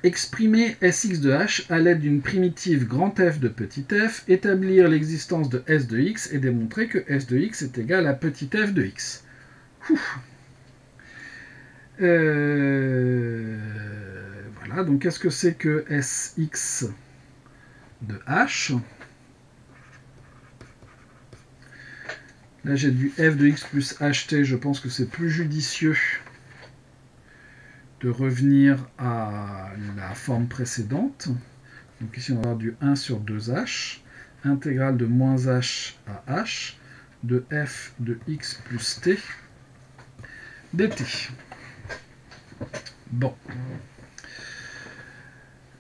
Exprimer Sx de h à l'aide d'une primitive grand F de petit f, établir l'existence de S de x et démontrer que S de x est égal à petit f de x. Voilà, donc qu'est-ce que c'est que Sx de h? Là, j'ai du f de x plus ht. Je pense que c'est plus judicieux de revenir à la forme précédente. Donc ici, on va avoir du 1 sur 2h, intégrale de moins h à h, de f de x plus t dt. Bon.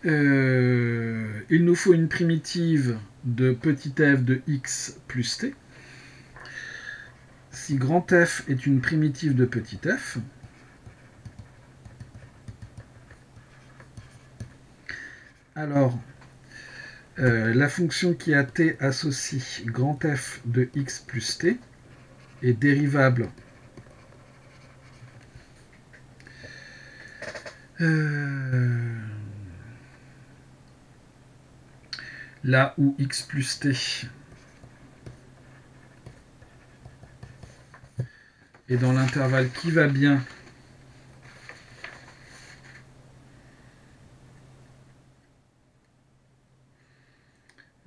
Il nous faut une primitive de petit f de x plus t. Si grand F est une primitive de petit f, alors la fonction qui a t associe grand F de x plus t est dérivable là où x plus t est dans l'intervalle qui va bien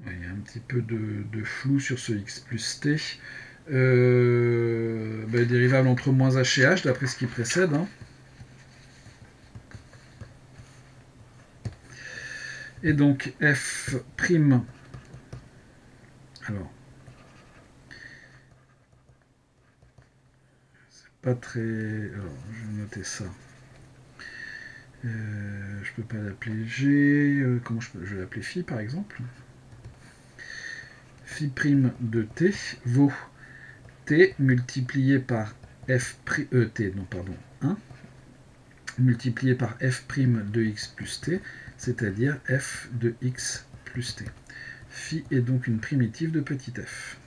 il y a un petit peu de flou sur ce x plus t. Dérivable entre moins h et h, d'après ce qui précède. Hein. Et donc f', alors, c'est pas très... Alors, je vais noter ça. Je peux pas l'appeler G, comment je vais l'appeler phi par exemple. Phi' de t vaut t multiplié par f' t, non pardon, 1, multiplié par f' de x plus t, c'est-à-dire f de x plus t. Phi est donc une primitive de petit f.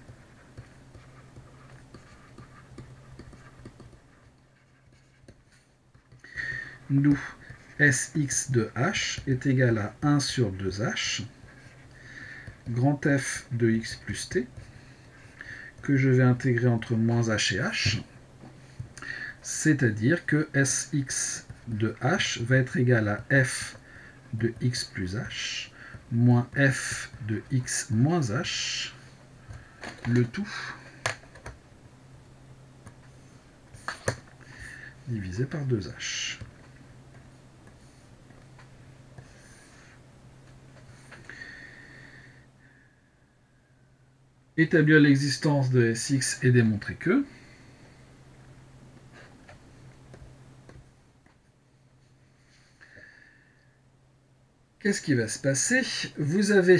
D'où Sx de h est égal à 1 sur 2h, grand F de x plus t, que je vais intégrer entre moins h et h, c'est-à-dire que Sx de h va être égal à f de x plus h, moins f de x moins h, le tout divisé par 2h. Établir l'existence de Sx et démontrer que. Qu'est-ce qui va se passer? Vous avez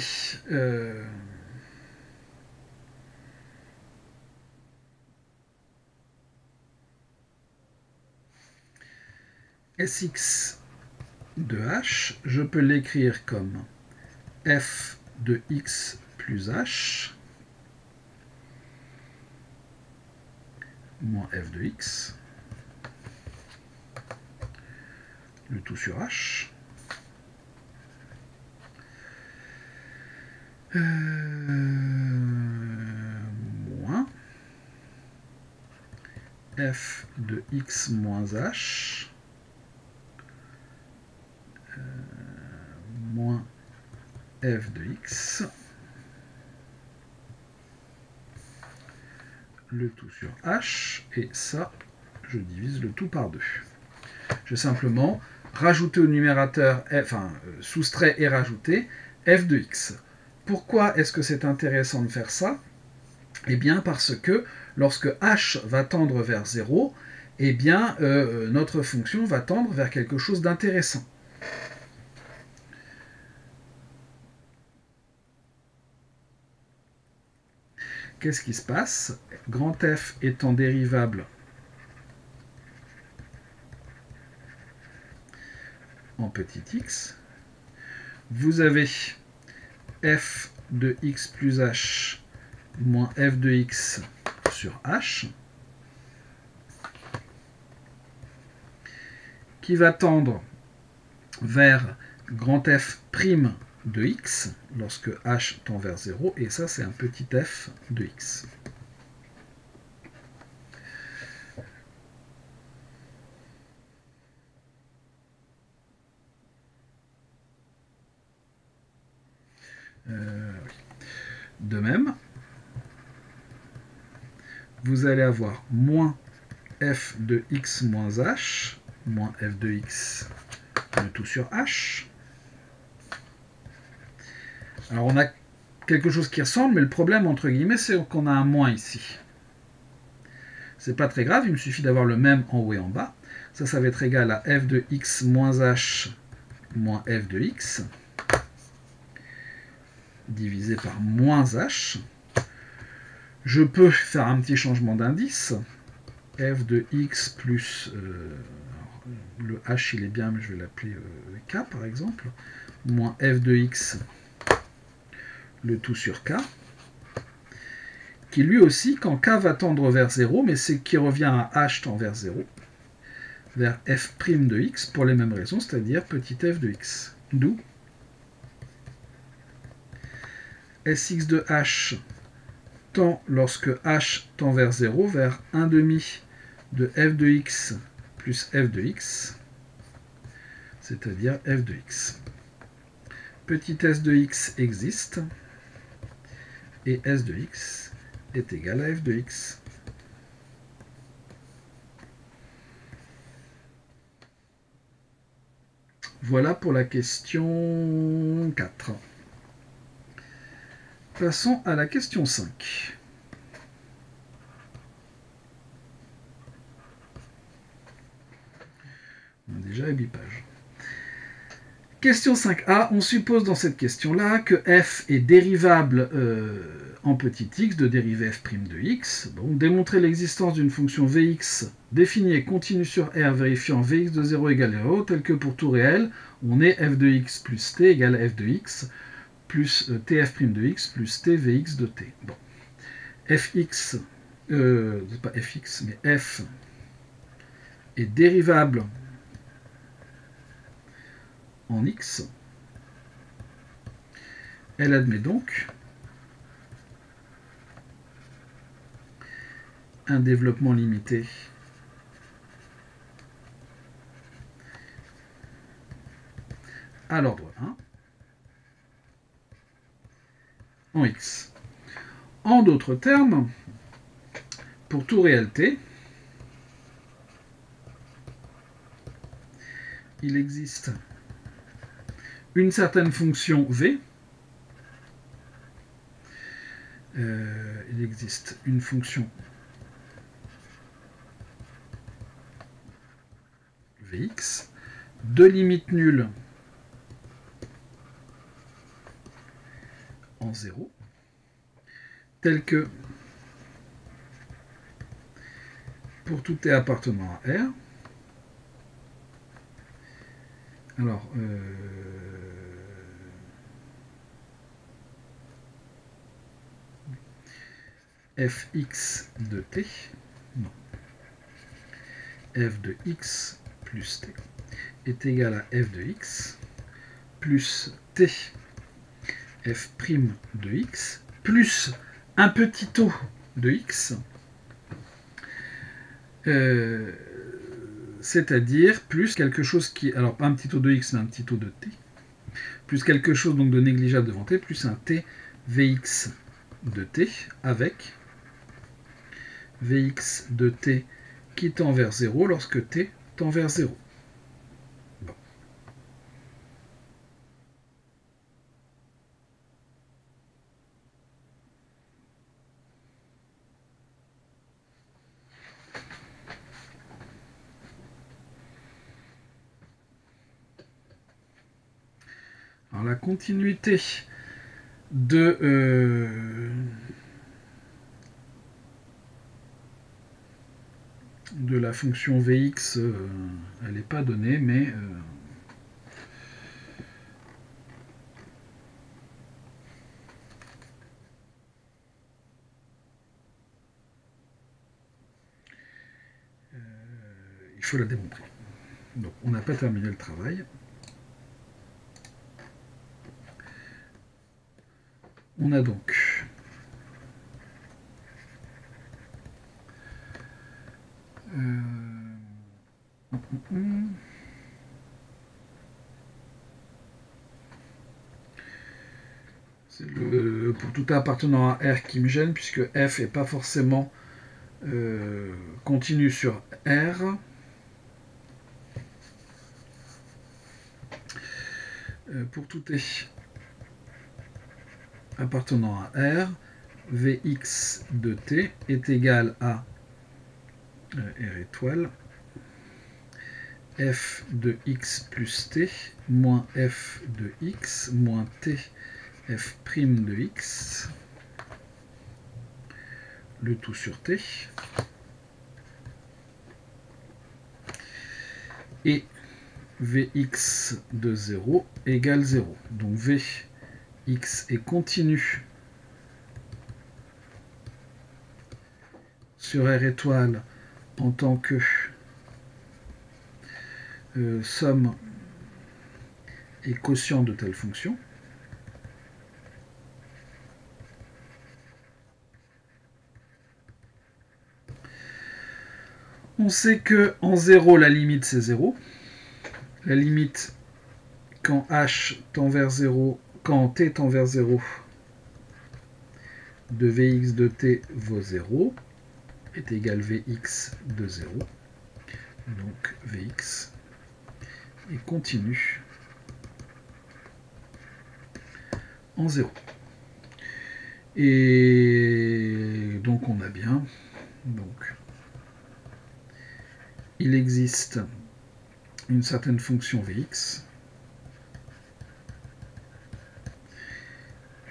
Sx de h, je peux l'écrire comme f de x plus h moins f de x, le tout sur h, moins f de x moins h moins f de x, le tout sur h, et ça, je divise le tout par 2. Je vais simplement rajouter au numérateur, soustraire et rajouter f de x. Pourquoi est-ce que c'est intéressant de faire ça? Eh bien parce que lorsque h va tendre vers 0, eh bien notre fonction va tendre vers quelque chose d'intéressant. Qu'est-ce qui se passe? Grand F étant dérivable en petit x, vous avez f de x plus h moins f de x sur h, qui va tendre vers grand F' de x, lorsque h tend vers 0, et ça c'est un petit f de x. De même, vous allez avoir moins f de x moins h, moins f de x, le tout sur h. Alors on a quelque chose qui ressemble, mais le problème, entre guillemets, c'est qu'on a un moins ici. C'est pas très grave, il me suffit d'avoir le même en haut et en bas. Ça va être égal à f de x moins h moins f de x, divisé par moins h. Je peux faire un petit changement d'indice. F de x plus, le h il est bien, mais je vais l'appeler k par exemple, moins f de x, le tout sur k, qui lui aussi, quand k va tendre vers 0, mais c'est qui revient à h tend vers 0, vers f' de x, pour les mêmes raisons, c'est-à-dire petit f de x. D'où Sx de h tend, lorsque h tend vers 0, vers 1 demi de f de x plus f de x, c'est-à-dire f de x. Petit s de x existe, et s de x est égal à f de x. Voilà pour la question 4. Passons à la question 5. On a déjà 8 pages. Question 5a, on suppose dans cette question-là que f est dérivable en petit x de dérivée f' de x. Bon, démontrer l'existence d'une fonction vx définie et continue sur R vérifiant vx de 0 égale 0, tel que pour tout réel, on est f de x plus t égale à f de x plus tf' de x plus t vx de t. Bon. Fx, pas fx, mais f est dérivable en x. Elle admet donc un développement limité à l'ordre 1 en x. En d'autres termes, pour tout réel t, il existe une certaine fonction V. Il existe une fonction Vx, de limite nulle en 0, telle que pour tout t appartenant à R, alors fx de t, non, f de x plus t est égal à f de x plus t f' de x plus un petit taux de x, c'est-à-dire plus quelque chose qui, alors pas un petit taux de x mais un petit taux de t, plus quelque chose donc de négligeable devant t, plus un t vx de t avec vx de t qui tend vers 0 lorsque t tend vers 0. Bon. Alors la continuité de la fonction Vx, elle n'est pas donnée, mais il faut la démontrer. Donc on n'a pas terminé le travail. On a donc c'est pour tout appartenant à R qui me gêne, puisque f n'est pas forcément continu sur R. Pour tout t appartenant à R, Vx de t est égal à R étoile f de x plus t moins f de x moins t f' de x, le tout sur t, et Vx de 0 égale 0. Donc Vx est continu sur R étoile en tant que somme et quotient de telle fonction. On sait que en 0, la limite c'est 0. La limite quand h tend vers 0, quand t tend vers 0, de Vx de t vaut 0, est égal Vx de 0. Donc Vx est continu en 0. Et donc on a bien, donc il existe une certaine fonction Vx,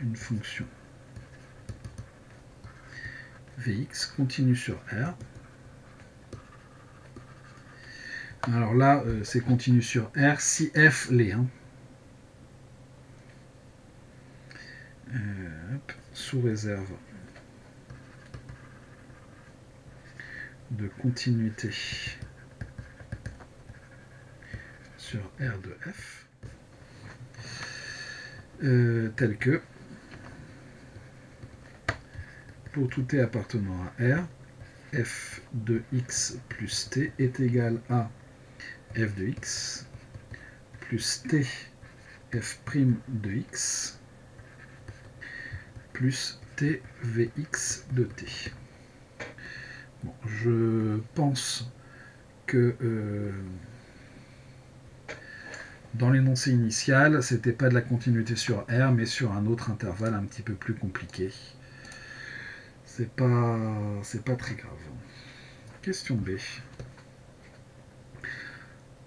une fonction Vx continue sur R. Alors là, c'est continu sur R si f l'est. Hein. Sous réserve de continuité sur R de f, tel que pour tout t appartenant à R, f de x plus t est égal à f de x plus t f' de x plus t vx de t. Bon, je pense que dans l'énoncé initial, c'était pas de la continuité sur R, mais sur un autre intervalle un petit peu plus compliqué. C'est pas très grave. Question B.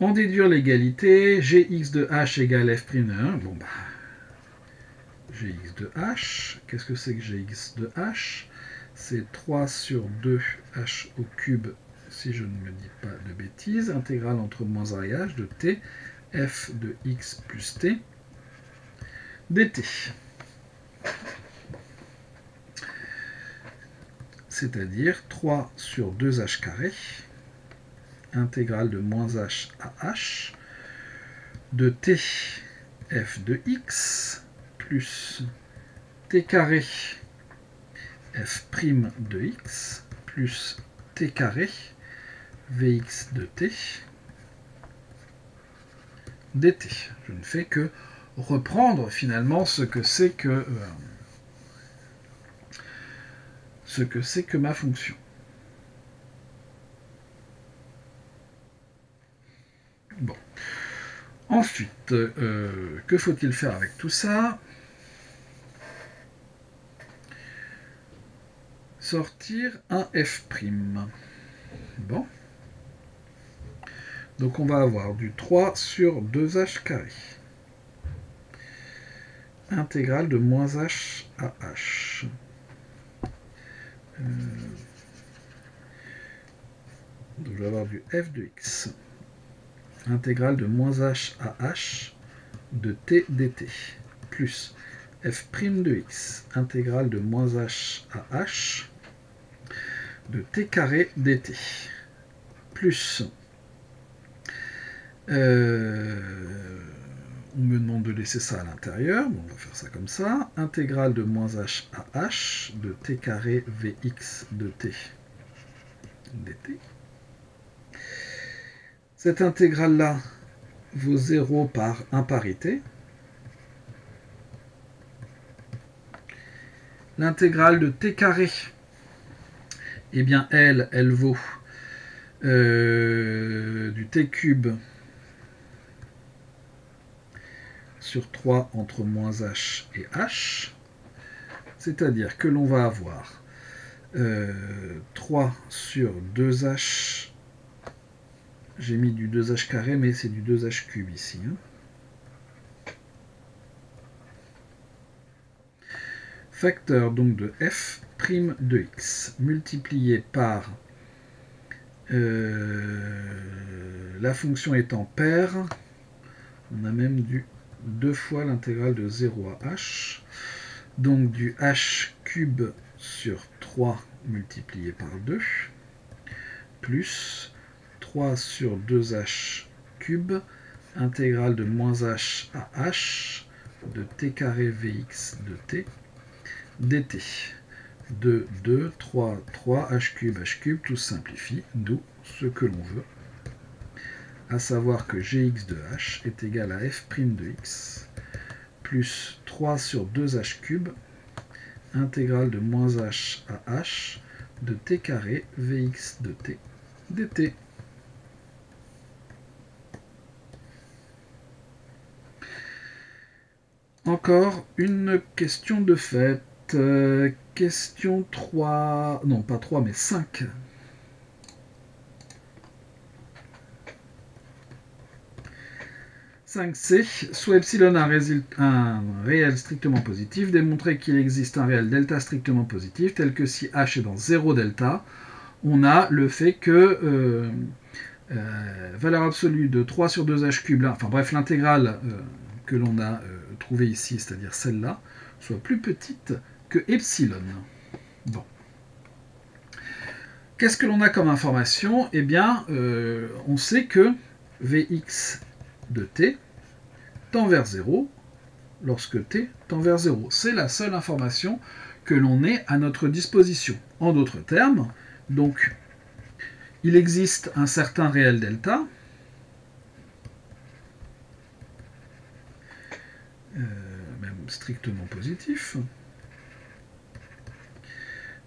En déduire l'égalité, Gx de h égale f' de 1. Bon bah, Gx de h, qu'est-ce que c'est que Gx de h? C'est 3 sur 2h au cube, si je ne me dis pas de bêtises, intégrale entre moins 1 et h de t, f de x plus t, dt. C'est-à-dire 3 sur 2h carré, intégrale de moins h à h, de t, f de x, plus t carré, f' de x, plus t carré, vx de t, dt. Je ne fais que reprendre finalement ce que c'est que ma fonction. Bon. Ensuite, que faut-il faire avec tout ça? Sortir un f'. Bon. Donc on va avoir du 3 sur 2h carré. Intégrale de moins h à h. Donc je vais avoir du f de x. Intégrale de moins h à h de t dt. Plus f' de x. Intégrale de moins h à h de t carré dt. Plus... on me demande de laisser ça à l'intérieur. Bon, on va faire ça comme ça. Intégrale de moins h à h de t carré vx de t dt. Cette intégrale-là vaut 0 par imparité. L'intégrale de t carré, eh bien, elle vaut du t cube sur 3 entre moins h et h. C'est-à-dire que l'on va avoir 3 sur 2h. J'ai mis du 2h carré, mais c'est du 2h cube ici. Facteur donc de f' de x multiplié par la fonction étant paire. On a même du 2 fois l'intégrale de 0 à h. Donc du h cube sur 3 multiplié par 2 plus 3 sur 2h cube, intégrale de moins h à h de t carré vx de t dt. 2, 2, 3, 3, h cube, tout se simplifie, d'où ce que l'on veut, à savoir que gx de h est égal à f' de x plus 3 sur 2h cube, intégrale de moins h à h de t carré vx de t dt. Encore une question de fait. Question 3... Non, pas 3, mais 5. « 5c, soit epsilon un réel strictement positif, démontrer qu'il existe un réel delta strictement positif, tel que si h est dans 0 delta, on a le fait que valeur absolue de 3 sur 2h cube, enfin bref, l'intégrale que l'on a trouvée ici, c'est-à-dire celle-là, soit plus petite que epsilon. Bon. Qu'est-ce que l'on a comme information? Eh bien, on sait que Vx de t tend vers 0 lorsque t tend vers 0. C'est la seule information que l'on ait à notre disposition. En d'autres termes, donc, il existe un certain réel delta, même strictement positif,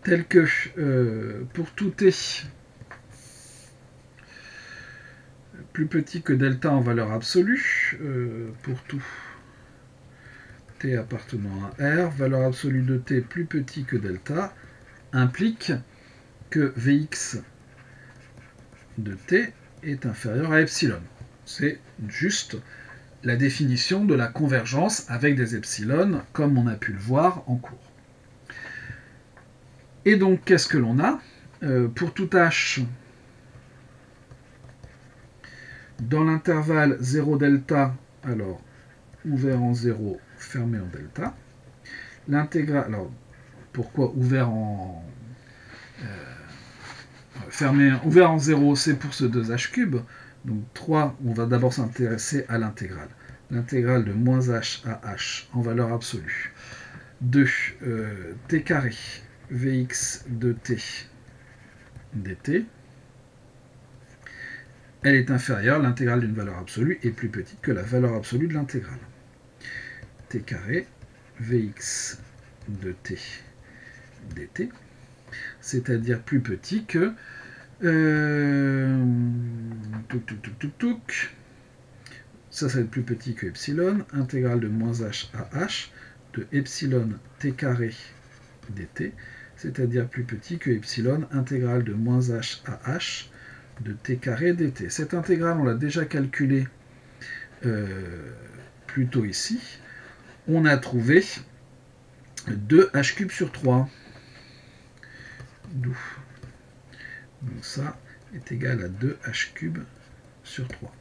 tel que pour tout t plus petit que delta en valeur absolue, pour tout t appartenant à R, valeur absolue de t plus petit que delta, implique que Vx de t est inférieur à epsilon. C'est juste la définition de la convergence avec des epsilon, comme on a pu le voir en cours. Et donc, qu'est-ce que l'on a pour tout h dans l'intervalle 0 delta, alors ouvert en 0, fermé en delta. L'intégrale, alors pourquoi ouvert en ouvert en 0, c'est pour ce 2h3. Donc 3, on va d'abord s'intéresser à l'intégrale. L'intégrale de moins h à h en valeur absolue de t carré Vx de t dt. Elle est inférieure, l'intégrale d'une valeur absolue est plus petite que la valeur absolue de l'intégrale. T carré Vx de t dt, c'est-à-dire plus petit que ça va être plus petit que epsilon, intégrale de moins h à h de epsilon t carré dt, c'est-à-dire plus petit que epsilon, intégrale de moins h à h de t carré dt. Cette intégrale, on l'a déjà calculée plus tôt ici. On a trouvé 2h³ sur 3. D'où donc ça est égal à 2h³ sur 3.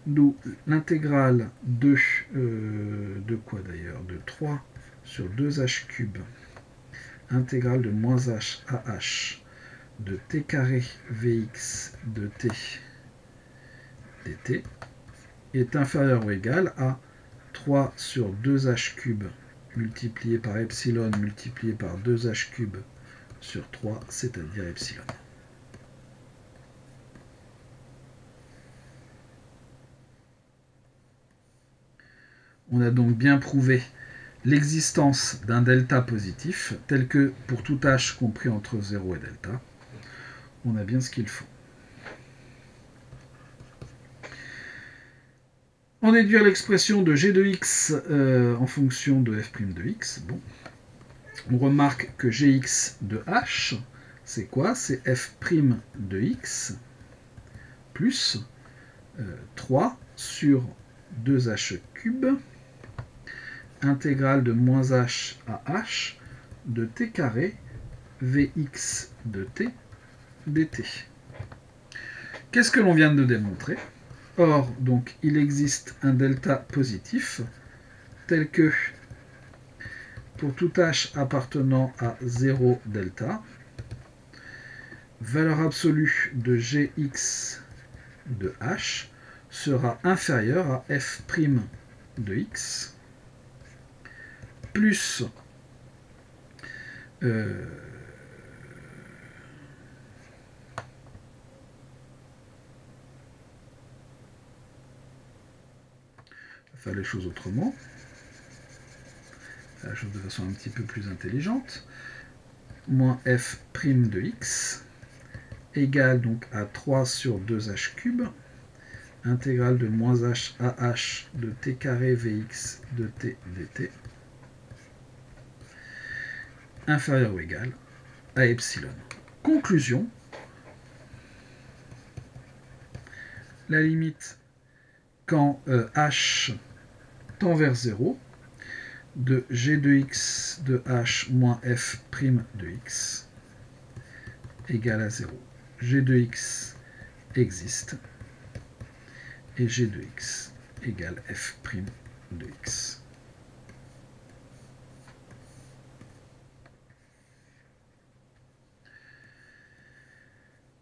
D'où l'intégrale de quoi d'ailleurs? De 3 sur 2h³, intégrale de moins h à h de t carré Vx de t dt est inférieur ou égal à 3 sur 2h³ multiplié par epsilon multiplié par 2h³ sur 3, c'est-à-dire epsilon. On a donc bien prouvé l'existence d'un delta positif, tel que pour tout h compris entre 0 et delta. On a bien ce qu'il faut. On déduire l'expression de g de x en fonction de f' de x. Bon. On remarque que gx de h, c'est quoi? C'est f' de x plus 3 sur 2h³ intégrale de moins h à h de t carré Vx de t dt. Qu'est-ce que l'on vient de démontrer? Or, donc, il existe un delta positif tel que pour tout h appartenant à 0 delta, valeur absolue de gx de h sera inférieure à f' de x plus faire les choses autrement, faire les choses de façon un petit peu plus intelligente, moins f' de x égale donc à 3 sur 2h³, intégrale de moins h à h de t carré Vx de t dt, inférieur ou égal à epsilon. Conclusion, la limite quand h tend vers 0 de g de x de h moins f' de x égale à 0. G de x existe et g de x égale f' de x.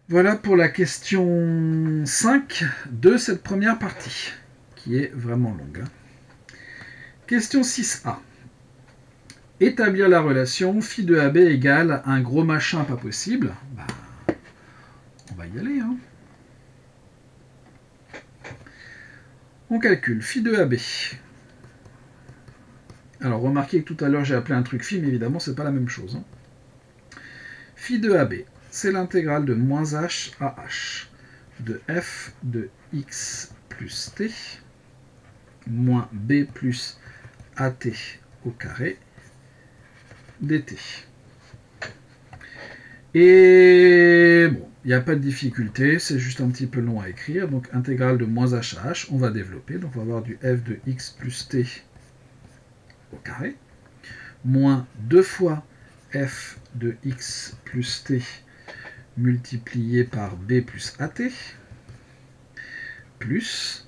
Voilà pour la question 5 de cette première partie, qui est vraiment longue. Question 6a. Établir la relation phi de AB égale un gros machin pas possible. Bah, on va y aller. Hein. On calcule phi de AB. Alors remarquez que tout à l'heure j'ai appelé un truc phi, mais évidemment c'est pas la même chose. Hein. Phi de AB, c'est l'intégrale de moins h à h. de f de x plus t moins b plus at au carré dt. Et bon, il n'y a pas de difficulté, c'est juste un petit peu long à écrire. Donc intégrale de moins h à h, on va développer. Donc on va avoir du f de x plus t au carré, moins 2 fois f de x plus t multiplié par b plus at, plus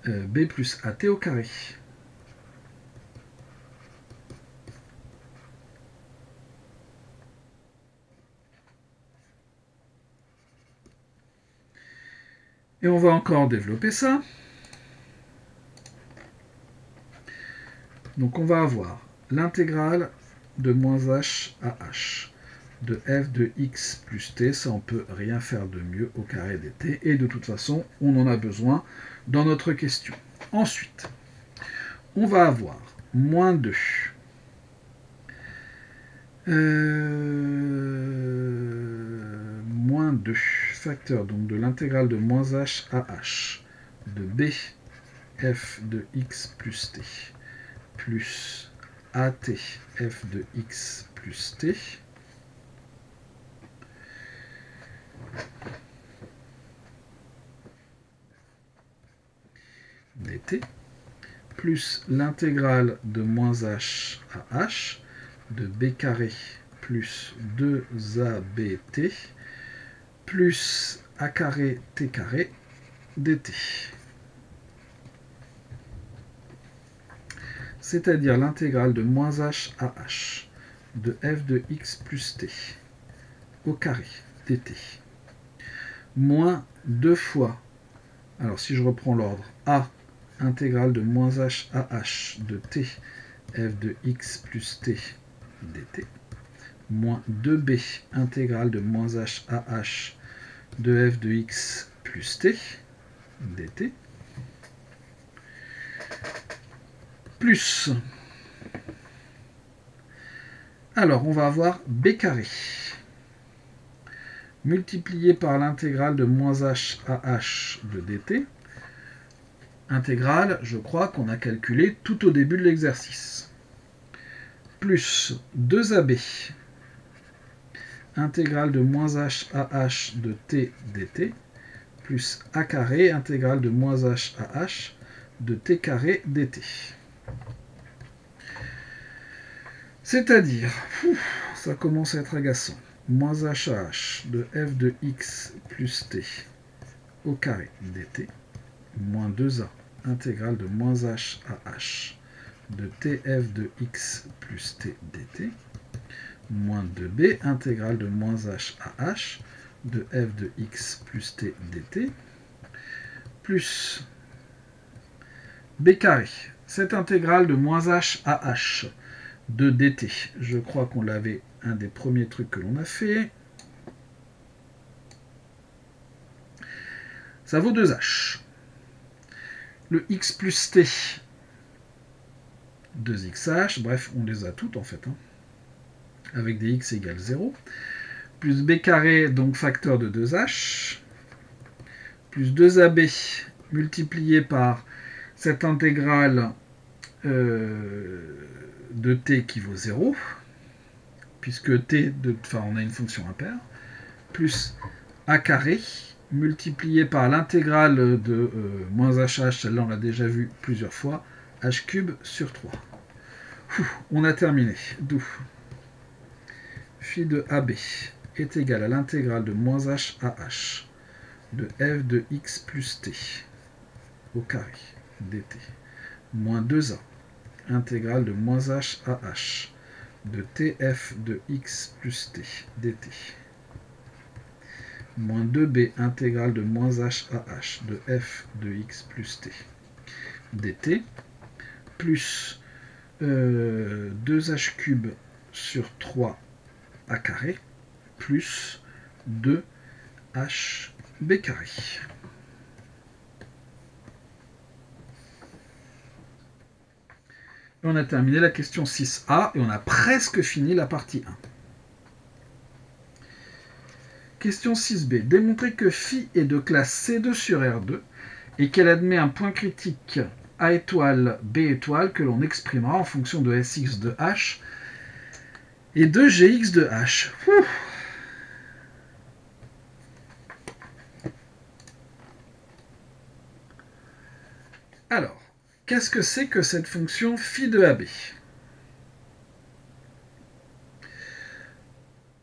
b plus at au carré. Et on va encore développer ça. Donc on va avoir l'intégrale de moins h à h de f de x plus t, ça on peut rien faire de mieux au carré dt, et de toute façon on en a besoin dans notre question. Ensuite, on va avoir moins 2 moins 2 facteur donc de l'intégrale de moins h à h de b f de x plus t plus at f de x plus t dt plus l'intégrale de moins h à h de b carré plus 2abt plus a carré t carré dt. C'est-à-dire l'intégrale de moins h à h de f de x plus t au carré dt moins 2 fois, alors si je reprends l'ordre, a intégrale de moins h à h de t f de x plus t dt moins 2b intégrale de moins h à h de f de x plus t dt plus, alors on va avoir b carré multiplié par l'intégrale de moins h à h de dt, intégrale, je crois qu'on a calculé tout au début de l'exercice, plus 2ab intégrale de moins h à h de t dt, plus a carré intégrale de moins h à h de t carré dt. C'est-à-dire, ça commence à être agaçant, moins h à h de f de x plus t au carré dt, moins 2a intégrale de moins h à h de tf de x plus t dt, moins 2b intégrale de moins h à h de f de x plus t dt, plus b carré, cette intégrale de moins h à h de dt, je crois qu'on l'avait, un des premiers trucs que l'on a fait, ça vaut 2h. Le x plus t, 2xh, bref, on les a toutes en fait, hein, avec des x égale 0, plus b carré, donc facteur de 2h, plus 2ab multiplié par cette intégrale de t qui vaut 0, puisque t, enfin on a une fonction impaire, plus a carré, multiplié par l'intégrale de moins hh, celle-là on l'a déjà vu plusieurs fois, h cube sur 3. On a terminé. D'où phi de AB est égal à l'intégrale de moins h à h de f de x plus t au carré dt moins 2a intégrale de moins h à h de tf de x plus t dt moins 2b intégrale de moins h à h de f de x plus t dt plus 2h cube sur 3 a carré plus 2h b carré. Et on a terminé la question 6a et on a presque fini la partie 1. Question 6b. Démontrer que phi est de classe C2 sur R2 et qu'elle admet un point critique A étoile, B étoile que l'on exprimera en fonction de Sx de H et de Gx de H. Ouh. Alors, qu'est-ce que c'est que cette fonction phi de AB?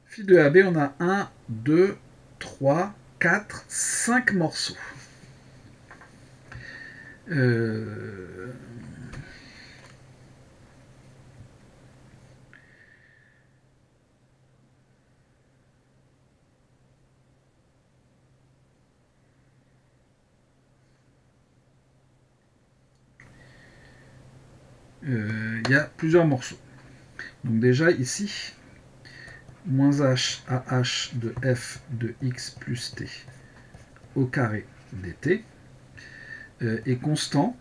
Phi de AB, on a 1, 2, 3, 4, 5 morceaux. Il y a plusieurs morceaux. Donc déjà ici, moins h à h de f de x plus t au carré dt est constant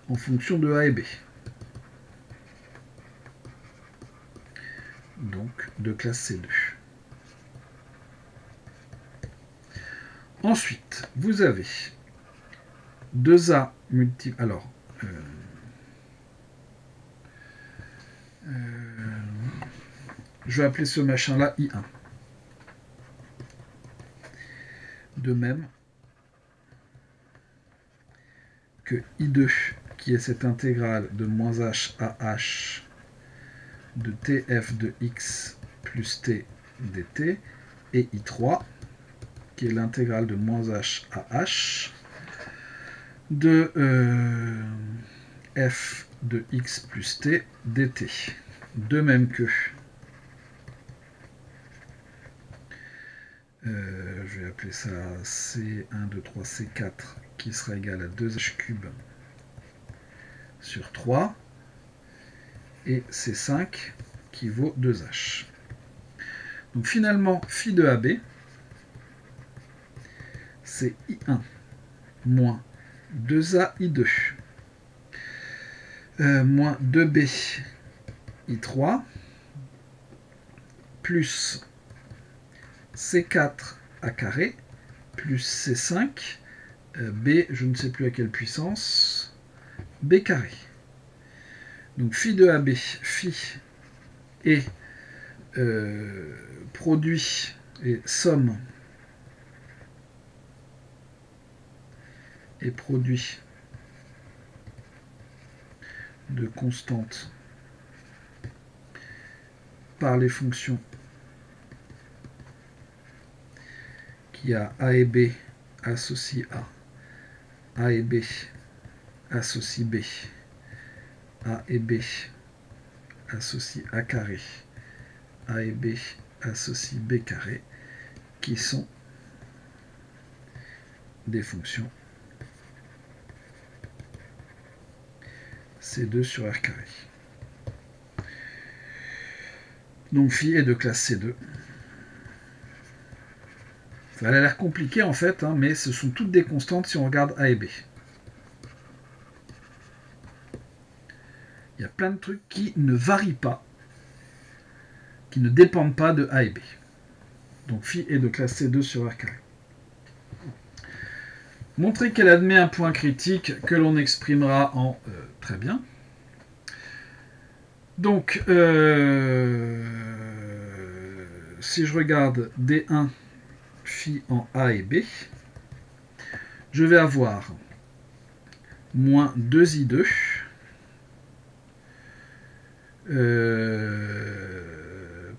en fonction de a et b. Donc de classe C2. Ensuite, vous avez 2a multiplié. Alors, je vais appeler ce machin-là I1. De même que I2, qui est cette intégrale de moins h à h de tf de x plus t dt, et I3, qui est l'intégrale de moins h à h de f de x plus t dt. De même que je vais appeler ça C1, 2, 3, C4 qui sera égal à 2h cube sur 3 et C5 qui vaut 2h. Donc finalement, phi de AB, c'est I1 moins 2A I2 moins 2B I3 plus C4 à carré plus C5 B, je ne sais plus à quelle puissance, B carré. Donc phi de AB, phi et produit et somme et produit de constantes par les fonctions qui a A et B associe A et B associe B, A et B associe A carré, A et B associe B carré, qui sont des fonctions C2 sur R carré. Donc phi est de classe C2. Ça a l'air compliqué en fait, hein, mais ce sont toutes des constantes si on regarde A et B. Il y a plein de trucs qui ne varient pas, qui ne dépendent pas de A et B. Donc phi est de classe C2 sur R carré. Montrer qu'elle admet un point critique que l'on exprimera en très bien. Donc, si je regarde D1 phi en A et B, je vais avoir moins 2i2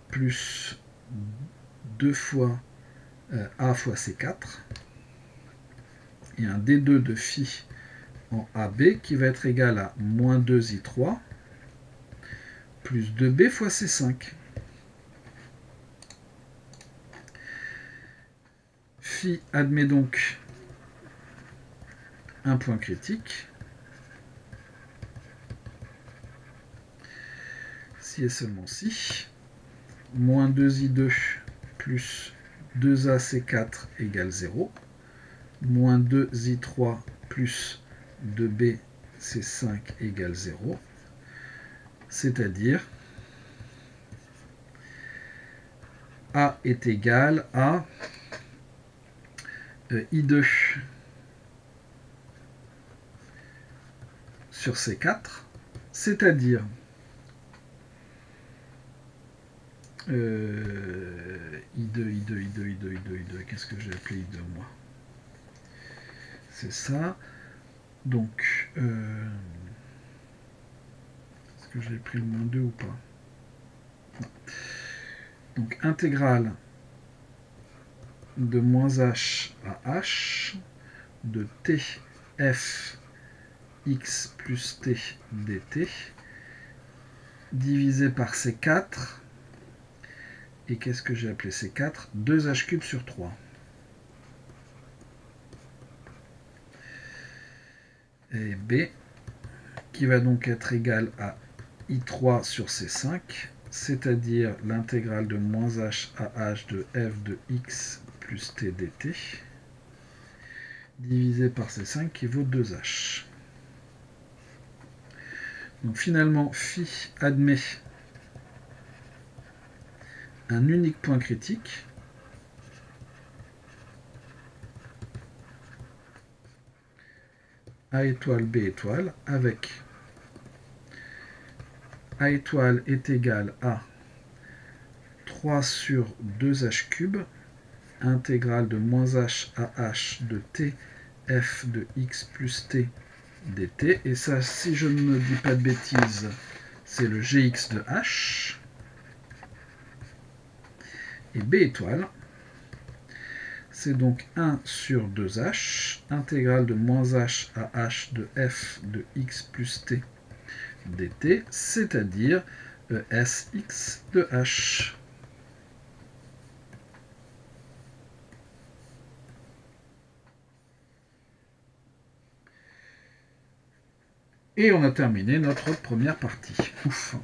plus 2 fois A fois C4 et un D2 de phi en AB qui va être égal à moins 2i3 plus 2b fois C5. Phi admet donc un point critique. Si et seulement si. Moins 2i2 plus 2ac4 égale 0. Moins 2i3 plus 2bc5 égale 0. C'est-à-dire A est égal à I2 sur C4, c'est-à-dire I2, qu'est-ce que j'ai appelé I2 moi? C'est ça. Donc, est-ce que j'ai pris le moins 2 ou pas? Non. Donc, intégrale de moins h à h de t f x plus t dt divisé par C4. Et qu'est-ce que j'ai appelé C4? 2h³ sur 3. Et B, qui va donc être égal à I3 sur C5, c'est-à-dire l'intégrale de moins h à h de f de x plus t dt, divisé par C5 qui vaut 2h. Donc finalement, phi admet un unique point critique A étoile B étoile avec A étoile est égal à 3 sur 2h³, intégrale de moins h à h de t f de x plus t dt. Et ça, si je ne me dis pas de bêtises, c'est le gx de h. Et B étoile, c'est donc 1 sur 2h, intégrale de moins h à h de f de x plus t dt, c'est-à-dire Sx de h. Et on a terminé notre première partie. Ouf.